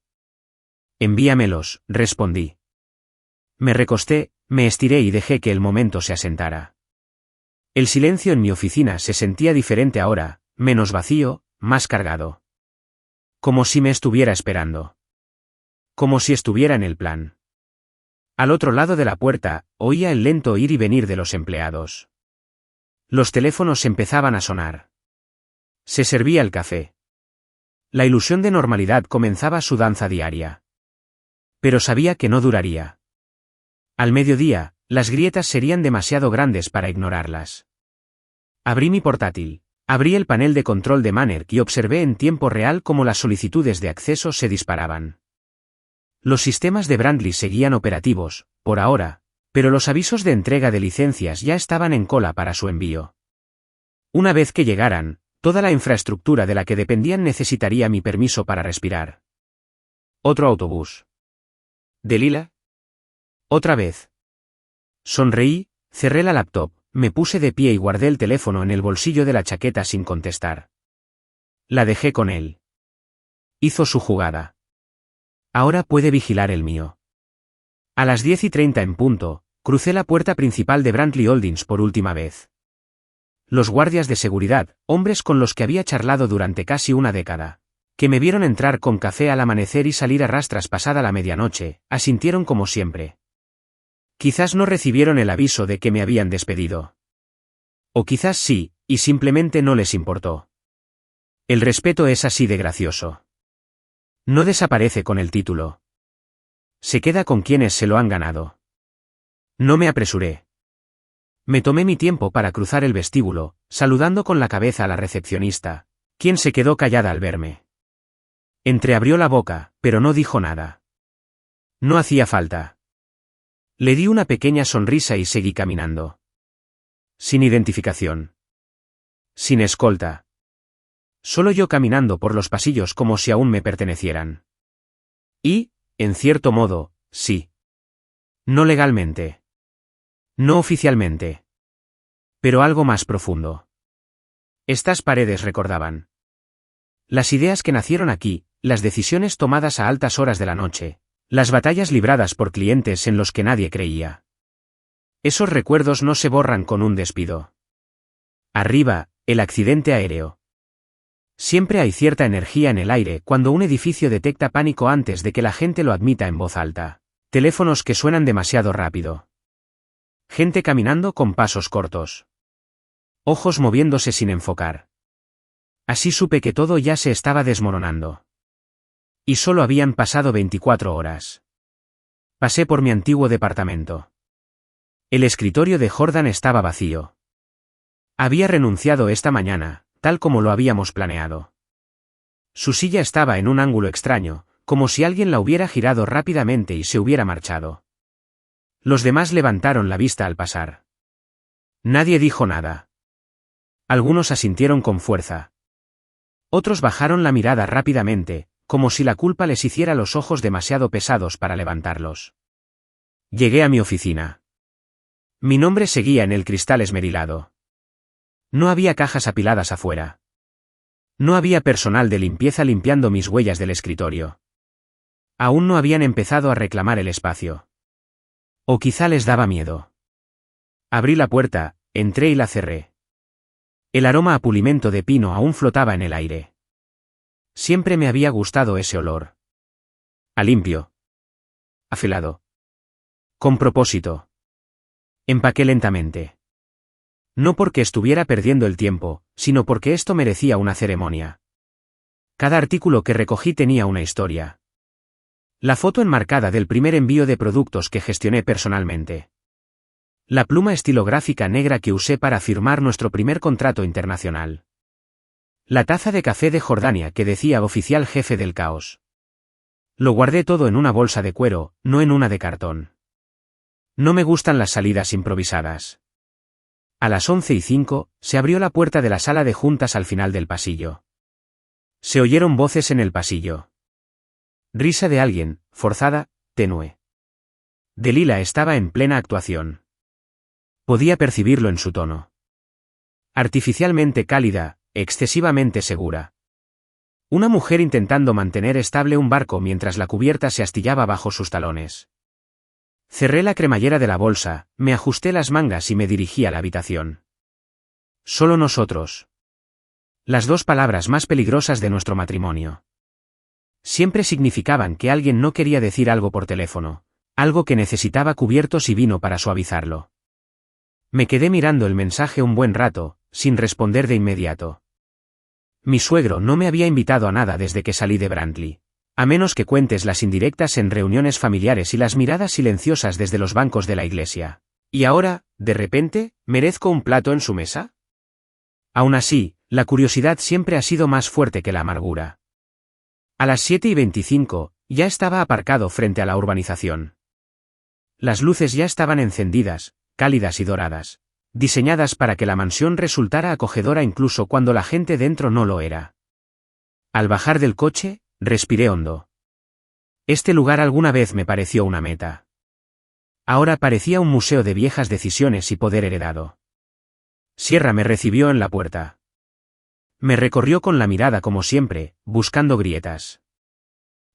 Envíamelos, respondí. Me recosté, me estiré y dejé que el momento se asentara. El silencio en mi oficina se sentía diferente ahora, menos vacío, más cargado. Como si me estuviera esperando. Como si estuviera en el plan. Al otro lado de la puerta, oía el lento ir y venir de los empleados. Los teléfonos empezaban a sonar. Se servía el café. La ilusión de normalidad comenzaba su danza diaria. Pero sabía que no duraría. Al mediodía, las grietas serían demasiado grandes para ignorarlas. Abrí mi portátil, abrí el panel de control de Manner y observé en tiempo real cómo las solicitudes de acceso se disparaban. Los sistemas de Brantley seguían operativos, por ahora, pero los avisos de entrega de licencias ya estaban en cola para su envío. Una vez que llegaran, toda la infraestructura de la que dependían necesitaría mi permiso para respirar. Otro autobús. ¿Delila? Otra vez. Sonreí, cerré la laptop, me puse de pie y guardé el teléfono en el bolsillo de la chaqueta sin contestar. La dejé con él. Hizo su jugada. Ahora puede vigilar el mío. A las 10:30 en punto, crucé la puerta principal de Brantley Holdings por última vez. Los guardias de seguridad, hombres con los que había charlado durante casi una década, que me vieron entrar con café al amanecer y salir a rastras pasada la medianoche, asintieron como siempre. Quizás no recibieron el aviso de que me habían despedido. O quizás sí, y simplemente no les importó. El respeto es así de gracioso. No desaparece con el título. Se queda con quienes se lo han ganado. No me apresuré. Me tomé mi tiempo para cruzar el vestíbulo, saludando con la cabeza a la recepcionista, quien se quedó callada al verme. Entreabrió la boca, pero no dijo nada. No hacía falta. Le di una pequeña sonrisa y seguí caminando. Sin identificación. Sin escolta. Solo yo caminando por los pasillos como si aún me pertenecieran. Y, en cierto modo, sí. No legalmente. No oficialmente. Pero algo más profundo. Estas paredes recordaban. Las ideas que nacieron aquí, las decisiones tomadas a altas horas de la noche, las batallas libradas por clientes en los que nadie creía. Esos recuerdos no se borran con un despido. Arriba, el accidente aéreo. Siempre hay cierta energía en el aire cuando un edificio detecta pánico antes de que la gente lo admita en voz alta. Teléfonos que suenan demasiado rápido. Gente caminando con pasos cortos. Ojos moviéndose sin enfocar. Así supe que todo ya se estaba desmoronando. Y solo habían pasado 24 horas. Pasé por mi antiguo departamento. El escritorio de Jordan estaba vacío. Había renunciado esta mañana, tal como lo habíamos planeado. Su silla estaba en un ángulo extraño, como si alguien la hubiera girado rápidamente y se hubiera marchado. Los demás levantaron la vista al pasar. Nadie dijo nada. Algunos asintieron con fuerza. Otros bajaron la mirada rápidamente, como si la culpa les hiciera los ojos demasiado pesados para levantarlos. Llegué a mi oficina. Mi nombre seguía en el cristal esmerilado. No había cajas apiladas afuera. No había personal de limpieza limpiando mis huellas del escritorio. Aún no habían empezado a reclamar el espacio. O quizá les daba miedo. Abrí la puerta, entré y la cerré. El aroma a pulimento de pino aún flotaba en el aire. Siempre me había gustado ese olor. A limpio. Afilado. Con propósito. Empaqué lentamente. No porque estuviera perdiendo el tiempo, sino porque esto merecía una ceremonia. Cada artículo que recogí tenía una historia. La foto enmarcada del primer envío de productos que gestioné personalmente. La pluma estilográfica negra que usé para firmar nuestro primer contrato internacional. La taza de café de Jordania que decía oficial jefe del caos. Lo guardé todo en una bolsa de cuero, no en una de cartón. No me gustan las salidas improvisadas. A las 11:05, se abrió la puerta de la sala de juntas al final del pasillo. Se oyeron voces en el pasillo. Risa de alguien, forzada, tenue. Delila estaba en plena actuación. Podía percibirlo en su tono. Artificialmente cálida, excesivamente segura. Una mujer intentando mantener estable un barco mientras la cubierta se astillaba bajo sus talones. Cerré la cremallera de la bolsa, me ajusté las mangas y me dirigí a la habitación. Solo nosotros. Las dos palabras más peligrosas de nuestro matrimonio. Siempre significaban que alguien no quería decir algo por teléfono, algo que necesitaba cubiertos y vino para suavizarlo. Me quedé mirando el mensaje un buen rato, sin responder de inmediato. Mi suegro no me había invitado a nada desde que salí de Brantley. A menos que cuentes las indirectas en reuniones familiares y las miradas silenciosas desde los bancos de la iglesia. ¿Y ahora, de repente, merezco un plato en su mesa? Aún así, la curiosidad siempre ha sido más fuerte que la amargura. A las 7:25, ya estaba aparcado frente a la urbanización. Las luces ya estaban encendidas, cálidas y doradas, diseñadas para que la mansión resultara acogedora incluso cuando la gente dentro no lo era. Al bajar del coche, respiré hondo. Este lugar alguna vez me pareció una meta. Ahora parecía un museo de viejas decisiones y poder heredado. Sierra me recibió en la puerta. Me recorrió con la mirada como siempre, buscando grietas.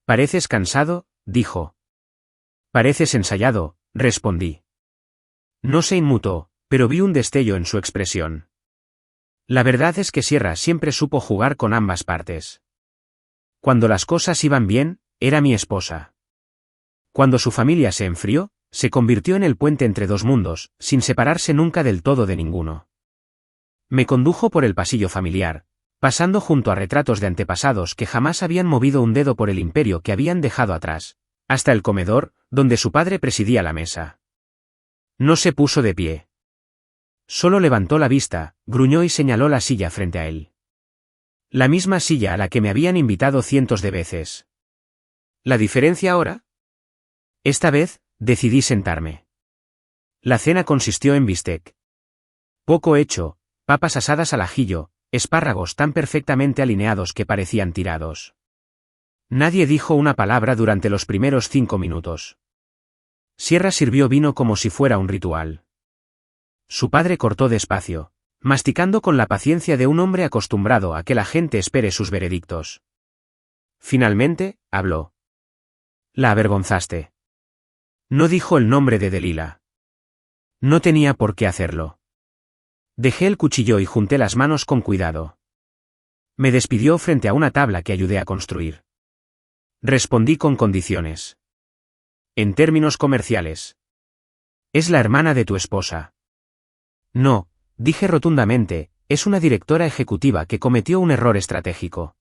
«Pareces cansado», dijo. «Pareces ensayado», respondí. No se inmutó, pero vi un destello en su expresión. La verdad es que Sierra siempre supo jugar con ambas partes. Cuando las cosas iban bien, era mi esposa. Cuando su familia se enfrió, se convirtió en el puente entre dos mundos, sin separarse nunca del todo de ninguno. Me condujo por el pasillo familiar, pasando junto a retratos de antepasados que jamás habían movido un dedo por el imperio que habían dejado atrás, hasta el comedor, donde su padre presidía la mesa. No se puso de pie. Solo levantó la vista, gruñó y señaló la silla frente a él. La misma silla a la que me habían invitado cientos de veces. ¿La diferencia ahora? Esta vez, decidí sentarme. La cena consistió en bistec. Poco hecho, papas asadas al ajillo, espárragos tan perfectamente alineados que parecían tirados. Nadie dijo una palabra durante los primeros 5 minutos. Sierra sirvió vino como si fuera un ritual. Su padre cortó despacio, masticando con la paciencia de un hombre acostumbrado a que la gente espere sus veredictos. Finalmente, habló. La avergonzaste. No dijo el nombre de Delila. No tenía por qué hacerlo. Dejé el cuchillo y junté las manos con cuidado. Me despidió frente a una tabla que ayudé a construir. Respondí con condiciones. En términos comerciales. Es la hermana de tu esposa. No, dije rotundamente, es una directora ejecutiva que cometió un error estratégico.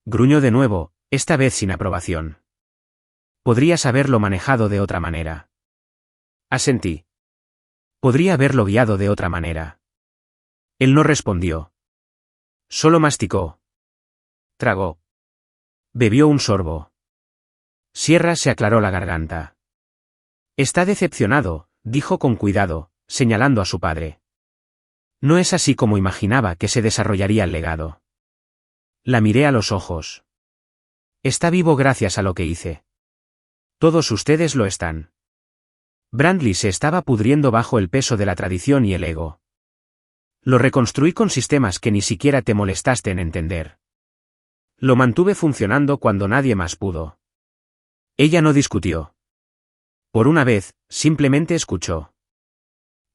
Gruñó de nuevo, esta vez sin aprobación. Podrías haberlo manejado de otra manera. Asentí. Podría haberlo guiado de otra manera. Él no respondió. Solo masticó. Tragó. Bebió un sorbo. Sierra se aclaró la garganta. Está decepcionado, dijo con cuidado, señalando a su padre. No es así como imaginaba que se desarrollaría el legado. La miré a los ojos. Está vivo gracias a lo que hice. Todos ustedes lo están. Brandley se estaba pudriendo bajo el peso de la tradición y el ego. Lo reconstruí con sistemas que ni siquiera te molestaste en entender. Lo mantuve funcionando cuando nadie más pudo. Ella no discutió. Por una vez, simplemente escuchó.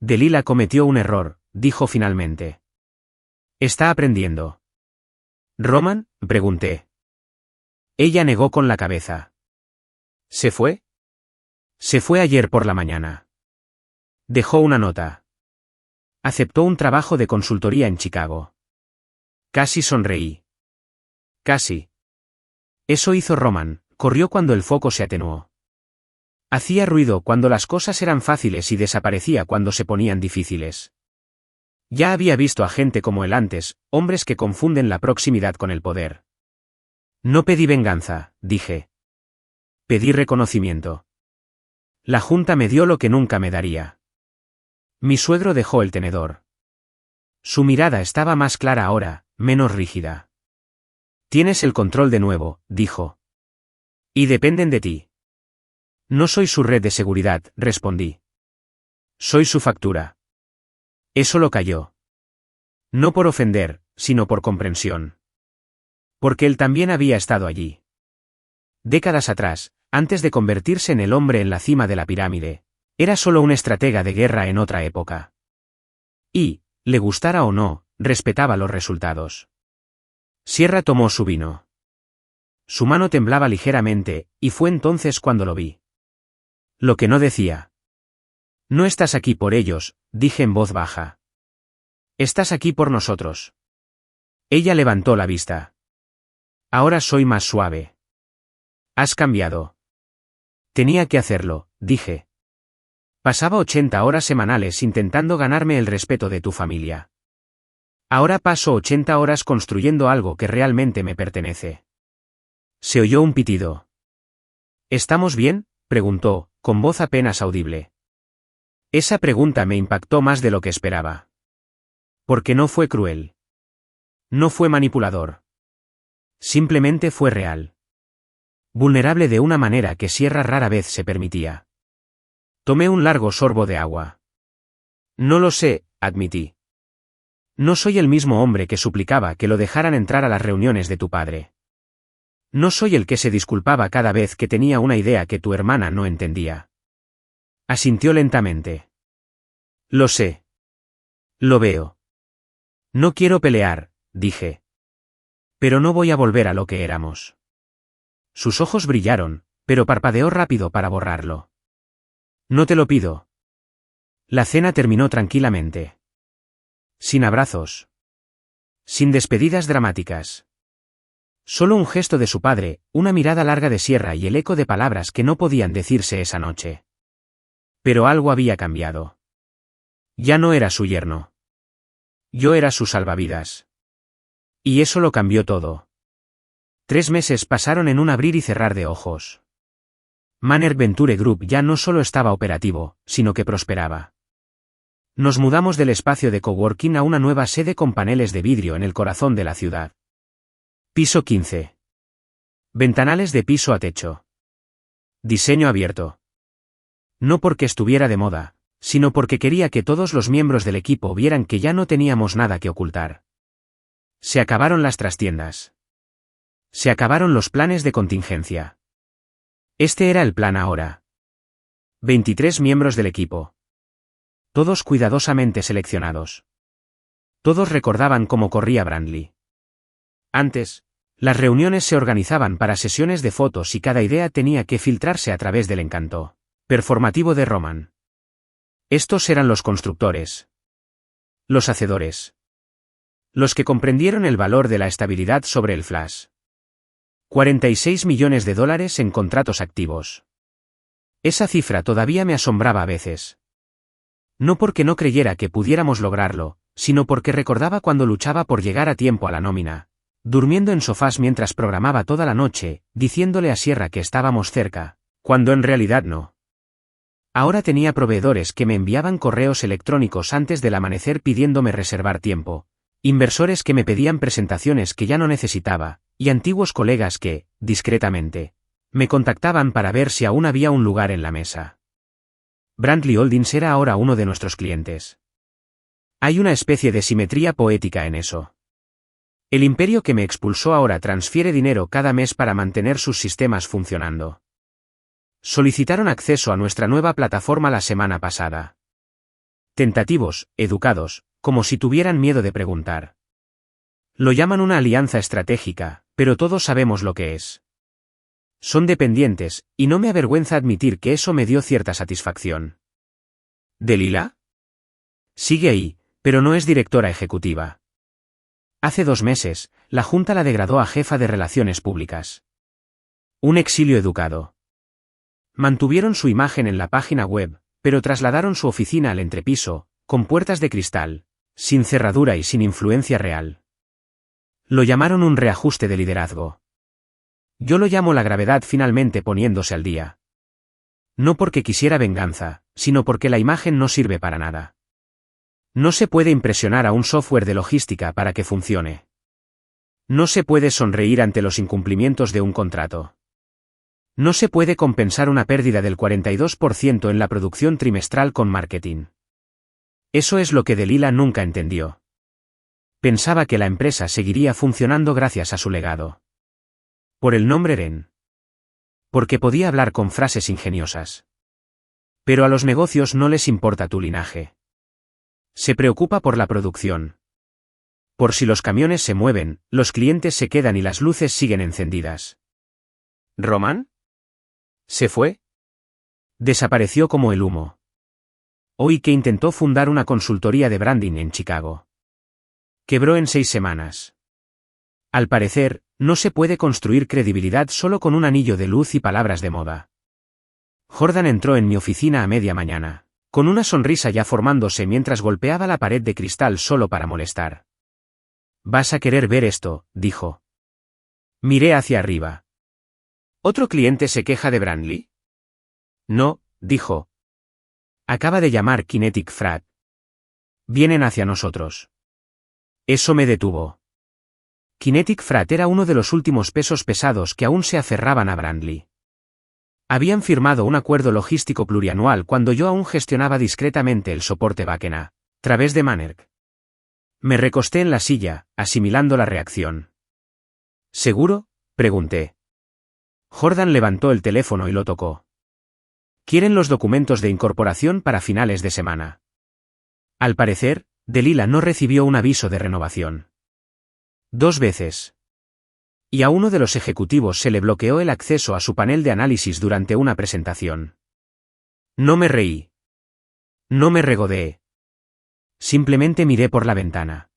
Delila cometió un error, dijo finalmente. Está aprendiendo. ¿Roman?, pregunté. Ella negó con la cabeza. ¿Se fue? Se fue ayer por la mañana. Dejó una nota. Aceptó un trabajo de consultoría en Chicago. Casi sonreí. Casi. Eso hizo Roman, corrió cuando el foco se atenuó. Hacía ruido cuando las cosas eran fáciles y desaparecía cuando se ponían difíciles. Ya había visto a gente como él antes, hombres que confunden la proximidad con el poder. No pedí venganza, dije. Pedí reconocimiento. La Junta me dio lo que nunca me daría. Mi suegro dejó el tenedor. Su mirada estaba más clara ahora, menos rígida. Tienes el control de nuevo, dijo. Y dependen de ti. No soy su red de seguridad, respondí. Soy su factura. Eso lo calló. No por ofender, sino por comprensión. Porque él también había estado allí. Décadas atrás, antes de convertirse en el hombre en la cima de la pirámide, era solo un estratega de guerra en otra época. Y, le gustara o no, respetaba los resultados. Sierra tomó su vino. Su mano temblaba ligeramente, y fue entonces cuando lo vi. Lo que no decía. No estás aquí por ellos, dije en voz baja. Estás aquí por nosotros. Ella levantó la vista. Ahora soy más suave. Has cambiado. Tenía que hacerlo, dije. Pasaba 80 horas semanales intentando ganarme el respeto de tu familia. Ahora paso 80 horas construyendo algo que realmente me pertenece. Se oyó un pitido. ¿Estamos bien?, preguntó, con voz apenas audible. Esa pregunta me impactó más de lo que esperaba. Porque no fue cruel. No fue manipulador. Simplemente fue real. vulnerable de una manera que Sierra rara vez se permitía. Tomé un largo sorbo de agua. No lo sé, admití. No soy el mismo hombre que suplicaba que lo dejaran entrar a las reuniones de tu padre. No soy el que se disculpaba cada vez que tenía una idea que tu hermana no entendía. Asintió lentamente. Lo sé. Lo veo. No quiero pelear, dije. Pero no voy a volver a lo que éramos. Sus ojos brillaron, pero parpadeó rápido para borrarlo. No te lo pido. La cena terminó tranquilamente. Sin abrazos. Sin despedidas dramáticas. Solo un gesto de su padre, una mirada larga de Sierra y el eco de palabras que no podían decirse esa noche. Pero algo había cambiado. Ya no era su yerno. Yo era su salvavidas. Y eso lo cambió todo. 3 meses pasaron en un abrir y cerrar de ojos. Manner Venture Group ya no solo estaba operativo, sino que prosperaba. Nos mudamos del espacio de coworking a una nueva sede con paneles de vidrio en el corazón de la ciudad. Piso 15. Ventanales de piso a techo. Diseño abierto. No porque estuviera de moda, sino porque quería que todos los miembros del equipo vieran que ya no teníamos nada que ocultar. Se acabaron las trastiendas. Se acabaron los planes de contingencia. Este era el plan ahora. 23 miembros del equipo. Todos cuidadosamente seleccionados. Todos recordaban cómo corría Brandley. Antes, las reuniones se organizaban para sesiones de fotos y cada idea tenía que filtrarse a través del encanto performativo de Roman. Estos eran los constructores. Los hacedores. Los que comprendieron el valor de la estabilidad sobre el flash. 46 millones de dólares en contratos activos. Esa cifra todavía me asombraba a veces. No porque no creyera que pudiéramos lograrlo, sino porque recordaba cuando luchaba por llegar a tiempo a la nómina, durmiendo en sofás mientras programaba toda la noche, diciéndole a Sierra que estábamos cerca, cuando en realidad no. Ahora tenía proveedores que me enviaban correos electrónicos antes del amanecer pidiéndome reservar tiempo, inversores que me pedían presentaciones que ya no necesitaba, y antiguos colegas que, discretamente, me contactaban para ver si aún había un lugar en la mesa. Brandley Holdings era ahora uno de nuestros clientes. Hay una especie de simetría poética en eso. El imperio que me expulsó ahora transfiere dinero cada mes para mantener sus sistemas funcionando. Solicitaron acceso a nuestra nueva plataforma la semana pasada. Tentativos, educados, como si tuvieran miedo de preguntar. Lo llaman una alianza estratégica, pero todos sabemos lo que es. Son dependientes, y no me avergüenza admitir que eso me dio cierta satisfacción. ¿Delilah? Sigue ahí, pero no es directora ejecutiva. Hace 2 meses, la Junta la degradó a jefa de relaciones públicas. Un exilio educado. Mantuvieron su imagen en la página web, pero trasladaron su oficina al entrepiso, con puertas de cristal, sin cerradura y sin influencia real. Lo llamaron un reajuste de liderazgo. Yo lo llamo la gravedad finalmente poniéndose al día. No porque quisiera venganza, sino porque la imagen no sirve para nada. No se puede impresionar a un software de logística para que funcione. No se puede sonreír ante los incumplimientos de un contrato. No se puede compensar una pérdida del 42% en la producción trimestral con marketing. Eso es lo que Delilah nunca entendió. Pensaba que la empresa seguiría funcionando gracias a su legado. Por el nombre Ren. Porque podía hablar con frases ingeniosas. Pero a los negocios no les importa tu linaje. Se preocupa por la producción. Por si los camiones se mueven, los clientes se quedan y las luces siguen encendidas. ¿Roman? ¿Se fue? Desapareció como el humo. Hoy que intentó fundar una consultoría de branding en Chicago. Quebró en 6 semanas. Al parecer, no se puede construir credibilidad solo con un anillo de luz y palabras de moda. Jordan entró en mi oficina a media mañana, con una sonrisa ya formándose mientras golpeaba la pared de cristal solo para molestar. «Vas a querer ver esto», dijo. Miré hacia arriba. ¿Otro cliente se queja de Brandley? No, dijo. Acaba de llamar Kinetic Frat. Vienen hacia nosotros. Eso me detuvo. Kinetic Frat era uno de los últimos pesos pesados que aún se aferraban a Brandly. Habían firmado un acuerdo logístico plurianual cuando yo aún gestionaba discretamente el soporte backend a través de Mannerk. Me recosté en la silla, asimilando la reacción. ¿Seguro?, pregunté. Jordan levantó el teléfono y lo tocó. Quieren los documentos de incorporación para finales de semana. Al parecer, Delilah no recibió un aviso de renovación. 2 veces. Y a uno de los ejecutivos se le bloqueó el acceso a su panel de análisis durante una presentación. No me reí. No me regodeé. Simplemente miré por la ventana.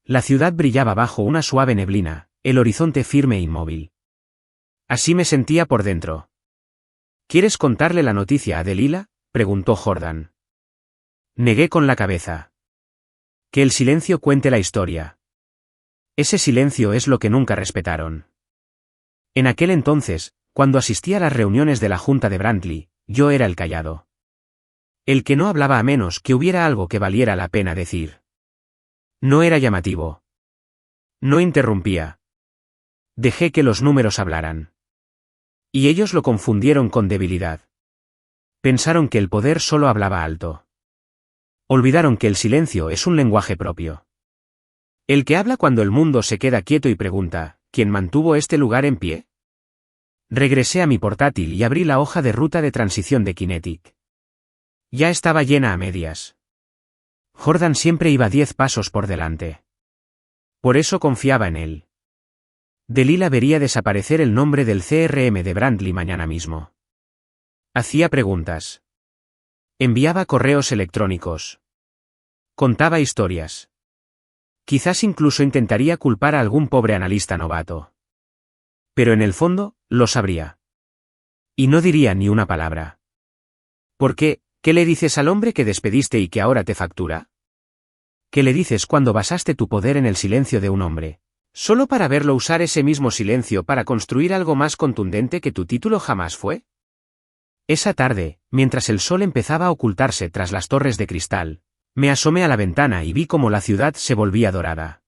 La ciudad brillaba bajo una suave neblina, el horizonte firme e inmóvil. Así me sentía por dentro. ¿Quieres contarle la noticia a Delilah?, preguntó Jordan. Negué con la cabeza. Que el silencio cuente la historia. Ese silencio es lo que nunca respetaron. En aquel entonces, cuando asistía a las reuniones de la junta de Brandly, yo era el callado. El que no hablaba a menos que hubiera algo que valiera la pena decir. No era llamativo. No interrumpía. Dejé que los números hablaran. Y ellos lo confundieron con debilidad. Pensaron que el poder solo hablaba alto. Olvidaron que el silencio es un lenguaje propio. El que habla cuando el mundo se queda quieto y pregunta, ¿quién mantuvo este lugar en pie? Regresé a mi portátil y abrí la hoja de ruta de transición de Kinetic. Ya estaba llena a medias. Jordan siempre iba 10 pasos por delante. Por eso confiaba en él. Delilah vería desaparecer el nombre del CRM de Brandly mañana mismo. Hacía preguntas. Enviaba correos electrónicos. Contaba historias. Quizás incluso intentaría culpar a algún pobre analista novato. Pero en el fondo, lo sabría. Y no diría ni una palabra. ¿Por qué? ¿Qué le dices al hombre que despediste y que ahora te factura? ¿Qué le dices cuando basaste tu poder en el silencio de un hombre, solo para verlo usar ese mismo silencio para construir algo más contundente que tu título jamás fue? Esa tarde, mientras el sol empezaba a ocultarse tras las torres de cristal, me asomé a la ventana y vi cómo la ciudad se volvía dorada.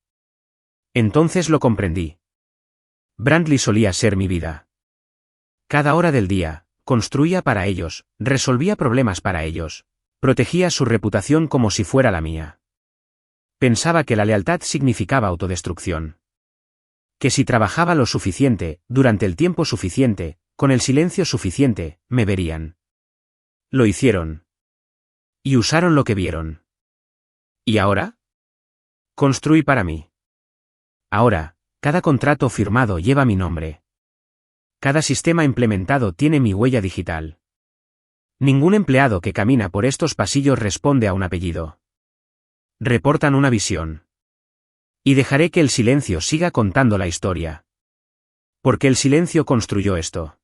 Entonces lo comprendí. Brandly solía ser mi vida. Cada hora del día, construía para ellos, resolvía problemas para ellos, protegía su reputación como si fuera la mía. Pensaba que la lealtad significaba autodestrucción. Que si trabajaba lo suficiente, durante el tiempo suficiente, con el silencio suficiente, me verían. Lo hicieron. Y usaron lo que vieron. ¿Y ahora? Construí para mí. Ahora, cada contrato firmado lleva mi nombre. Cada sistema implementado tiene mi huella digital. Ningún empleado que camina por estos pasillos responde a un apellido. Reportan una visión. Y dejaré que el silencio siga contando la historia. Porque el silencio construyó esto.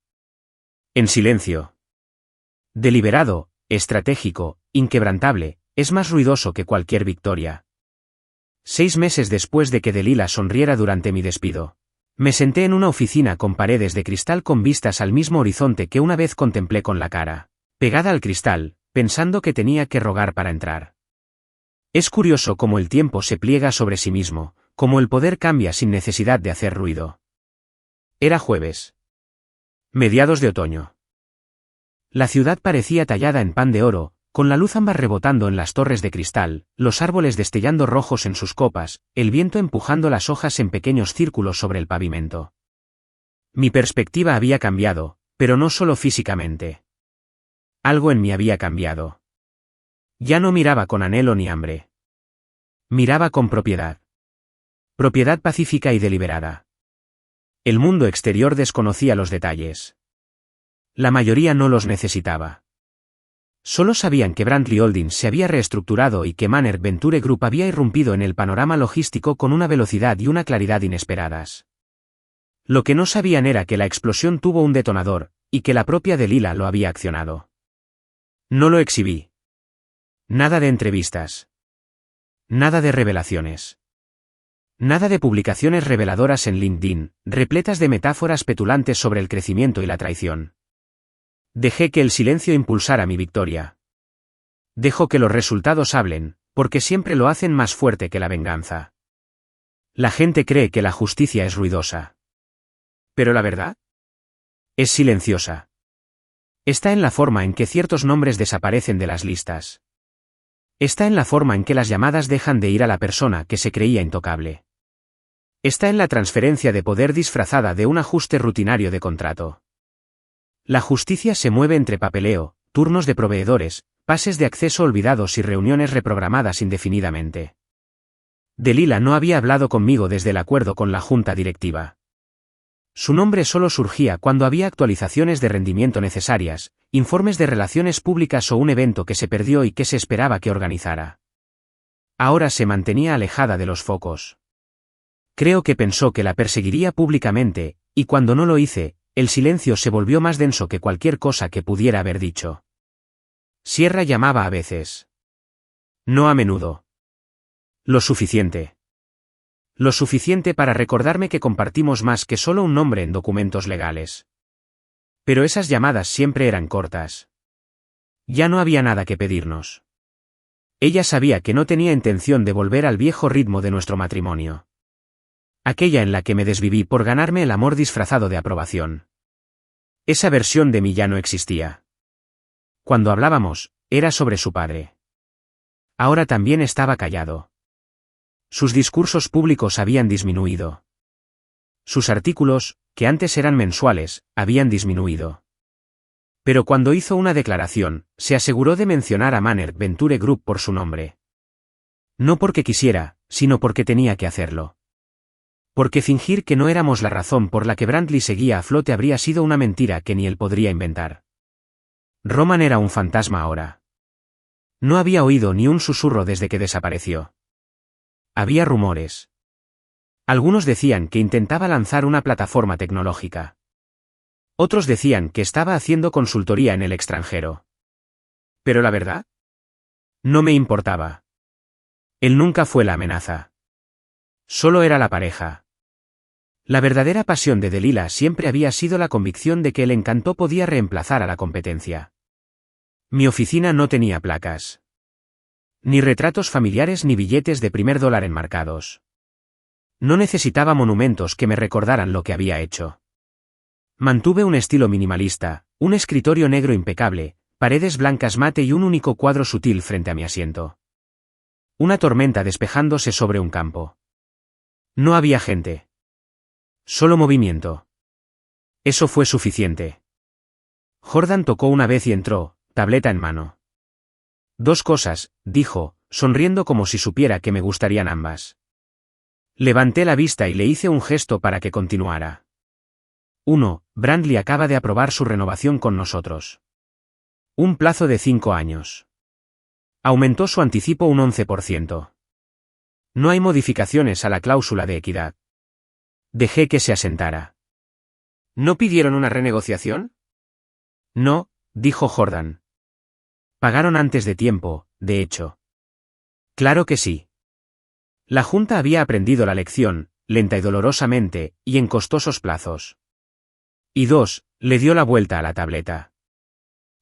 En silencio. Deliberado, estratégico, inquebrantable, es más ruidoso que cualquier victoria. 6 meses después de que Delilah sonriera durante mi despido, me senté en una oficina con paredes de cristal con vistas al mismo horizonte que una vez contemplé con la cara pegada al cristal, pensando que tenía que rogar para entrar. Es curioso cómo el tiempo se pliega sobre sí mismo, cómo el poder cambia sin necesidad de hacer ruido. Era jueves. Mediados de otoño. La ciudad parecía tallada en pan de oro, con la luz ámbar rebotando en las torres de cristal, los árboles destellando rojos en sus copas, el viento empujando las hojas en pequeños círculos sobre el pavimento. Mi perspectiva había cambiado, pero no solo físicamente. Algo en mí había cambiado. Ya no miraba con anhelo ni hambre. Miraba con propiedad. Propiedad pacífica y deliberada. El mundo exterior desconocía los detalles. La mayoría no los necesitaba. Solo sabían que Brandly Holdings se había reestructurado y que Mannerk Venture Group había irrumpido en el panorama logístico con una velocidad y una claridad inesperadas. Lo que no sabían era que la explosión tuvo un detonador, y que la propia Delilah lo había accionado. No lo exhibí. Nada de entrevistas. Nada de revelaciones. Nada de publicaciones reveladoras en LinkedIn, repletas de metáforas petulantes sobre el crecimiento y la traición. Dejé que el silencio impulsara mi victoria. Dejo que los resultados hablen, porque siempre lo hacen más fuerte que la venganza. La gente cree que la justicia es ruidosa. ¿Pero la verdad? Es silenciosa. Está en la forma en que ciertos nombres desaparecen de las listas. Está en la forma en que las llamadas dejan de ir a la persona que se creía intocable. Está en la transferencia de poder disfrazada de un ajuste rutinario de contrato. La justicia se mueve entre papeleo, turnos de proveedores, pases de acceso olvidados y reuniones reprogramadas indefinidamente. Delilah no había hablado conmigo desde el acuerdo con la junta directiva. Su nombre solo surgía cuando había actualizaciones de rendimiento necesarias, informes de relaciones públicas o un evento que se perdió y que se esperaba que organizara. Ahora se mantenía alejada de los focos. Creo que pensó que la perseguiría públicamente, y cuando no lo hice, el silencio se volvió más denso que cualquier cosa que pudiera haber dicho. Sierra llamaba a veces. No a menudo. Lo suficiente. Lo suficiente para recordarme que compartimos más que solo un nombre en documentos legales. Pero esas llamadas siempre eran cortas. Ya no había nada que pedirnos. Ella sabía que no tenía intención de volver al viejo ritmo de nuestro matrimonio. Aquella en la que me desviví por ganarme el amor disfrazado de aprobación. Esa versión de mí ya no existía. Cuando hablábamos, era sobre su padre. Ahora también estaba callado. Sus discursos públicos habían disminuido. Sus artículos, que antes eran mensuales, habían disminuido. Pero cuando hizo una declaración, se aseguró de mencionar a Manner Venture Group por su nombre. No porque quisiera, sino porque tenía que hacerlo. Porque fingir que no éramos la razón por la que Brantley seguía a flote habría sido una mentira que ni él podría inventar. Roman era un fantasma ahora. No había oído ni un susurro desde que desapareció. Había rumores. Algunos decían que intentaba lanzar una plataforma tecnológica. Otros decían que estaba haciendo consultoría en el extranjero. ¿Pero la verdad? No me importaba. Él nunca fue la amenaza. Solo era la pareja. La verdadera pasión de Delilah siempre había sido la convicción de que el encanto podía reemplazar a la competencia. Mi oficina no tenía placas. Ni retratos familiares ni billetes de $1 enmarcados. No necesitaba monumentos que me recordaran lo que había hecho. Mantuve un estilo minimalista, un escritorio negro impecable, paredes blancas mate y un único cuadro sutil frente a mi asiento. Una tormenta despejándose sobre un campo. No había gente. Solo movimiento. Eso fue suficiente. Jordan tocó una vez y entró, tableta en mano. 2 cosas, dijo, sonriendo como si supiera que me gustarían ambas. Levanté la vista y le hice un gesto para que continuara. 1. Brantley acaba de aprobar su renovación con nosotros. Un plazo de 5 años. Aumentó su anticipo un 11%. No hay modificaciones a la cláusula de equidad. Dejé que se asentara. ¿No pidieron una renegociación? No, dijo Jordan. Pagaron antes de tiempo, de hecho. Claro que sí. La Junta había aprendido la lección, lenta y dolorosamente, y en costosos plazos. Y 2, le dio la vuelta a la tableta.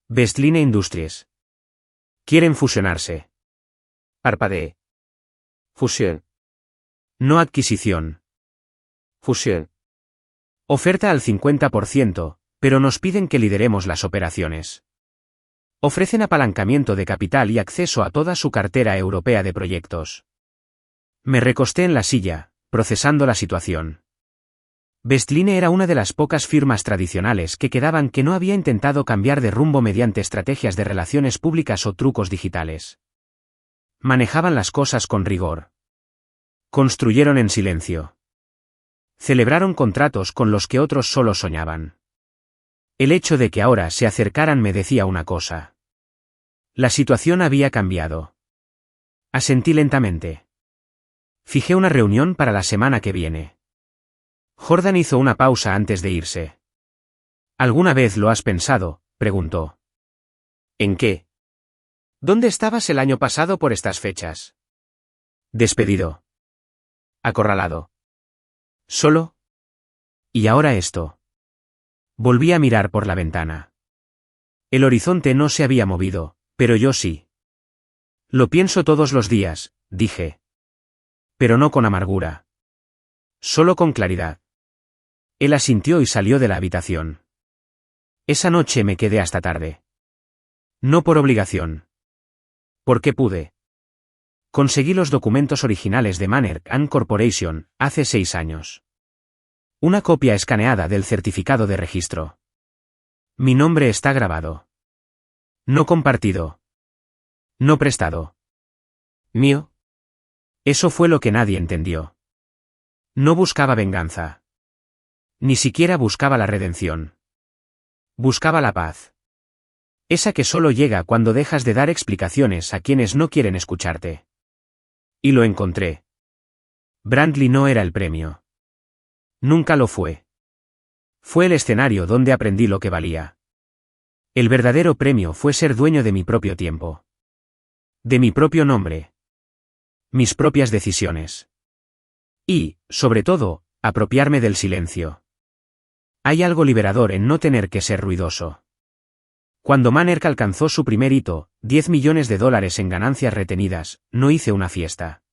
Bestline Industries. Quieren fusionarse. Parpadeé. Fusión. No adquisición. Fusión. Oferta al 50%, pero nos piden que lideremos las operaciones. Ofrecen apalancamiento de capital y acceso a toda su cartera europea de proyectos. Me recosté en la silla, procesando la situación. Bestline era una de las pocas firmas tradicionales que quedaban que no había intentado cambiar de rumbo mediante estrategias de relaciones públicas o trucos digitales. Manejaban las cosas con rigor. Construyeron en silencio. Celebraron contratos con los que otros solo soñaban. El hecho de que ahora se acercaran me decía una cosa. La situación había cambiado. Asentí lentamente. Fijé una reunión para la semana que viene. Jordan hizo una pausa antes de irse. ¿Alguna vez lo has pensado?, preguntó. ¿En qué? ¿Dónde estabas el año pasado por estas fechas? Despedido. Acorralado. ¿Solo? Y ahora esto. Volví a mirar por la ventana. El horizonte no se había movido, pero yo sí. Lo pienso todos los días, dije. Pero no con amargura. Solo con claridad. Él asintió y salió de la habitación. Esa noche me quedé hasta tarde. No por obligación. Porque pude. Conseguí los documentos originales de Manner & Corporation, hace 6 años. Una copia escaneada del certificado de registro. Mi nombre está grabado. No compartido. No prestado. Mío. Eso fue lo que nadie entendió. No buscaba venganza. Ni siquiera buscaba la redención. Buscaba la paz. Esa que solo llega cuando dejas de dar explicaciones a quienes no quieren escucharte. Y lo encontré. Brantley no era el premio. Nunca lo fue. Fue el escenario donde aprendí lo que valía. El verdadero premio fue ser dueño de mi propio tiempo. De mi propio nombre. Mis propias decisiones. Y, sobre todo, apropiarme del silencio. Hay algo liberador en no tener que ser ruidoso. Cuando Manner alcanzó su primer hito, $10 millones en ganancias retenidas, no hice una fiesta.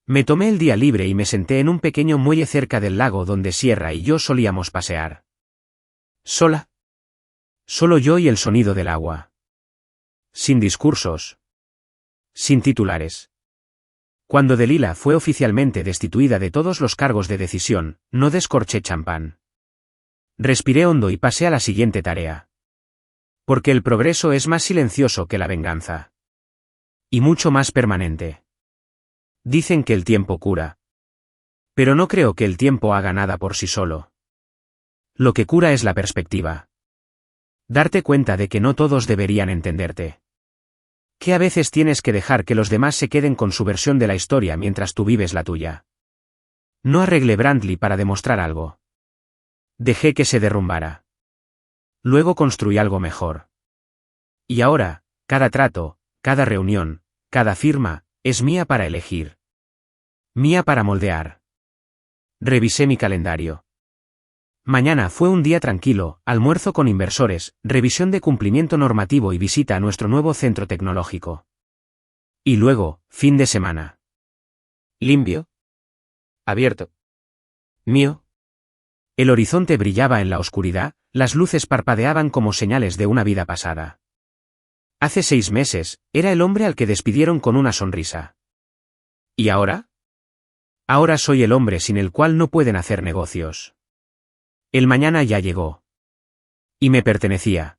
Me tomé el día libre y me senté en un pequeño muelle cerca del lago donde Sierra y yo solíamos pasear. ¿Sola? Solo yo y el sonido del agua. Sin discursos. Sin titulares. Cuando Delilah fue oficialmente destituida de todos los cargos de decisión, no descorché champán. Respiré hondo y pasé a la siguiente tarea. Porque el progreso es más silencioso que la venganza. Y mucho más permanente. Dicen que el tiempo cura. Pero no creo que el tiempo haga nada por sí solo. Lo que cura es la perspectiva. Darte cuenta de que no todos deberían entenderte. Que a veces tienes que dejar que los demás se queden con su versión de la historia mientras tú vives la tuya. No arreglé Brantley para demostrar algo. Dejé que se derrumbara. Luego construí algo mejor. Y ahora, cada trato, cada reunión, cada firma, es mía para elegir. Mía para moldear. Revisé mi calendario. Mañana fue un día tranquilo, almuerzo con inversores, revisión de cumplimiento normativo y visita a nuestro nuevo centro tecnológico. Y luego, fin de semana. ¿Limpio? ¿Abierto? ¿Mío? El horizonte brillaba en la oscuridad, las luces parpadeaban como señales de una vida pasada. Hace 6 meses, era el hombre al que despidieron con una sonrisa. ¿Y ahora? Ahora soy el hombre sin el cual no pueden hacer negocios. El mañana ya llegó. Y me pertenecía.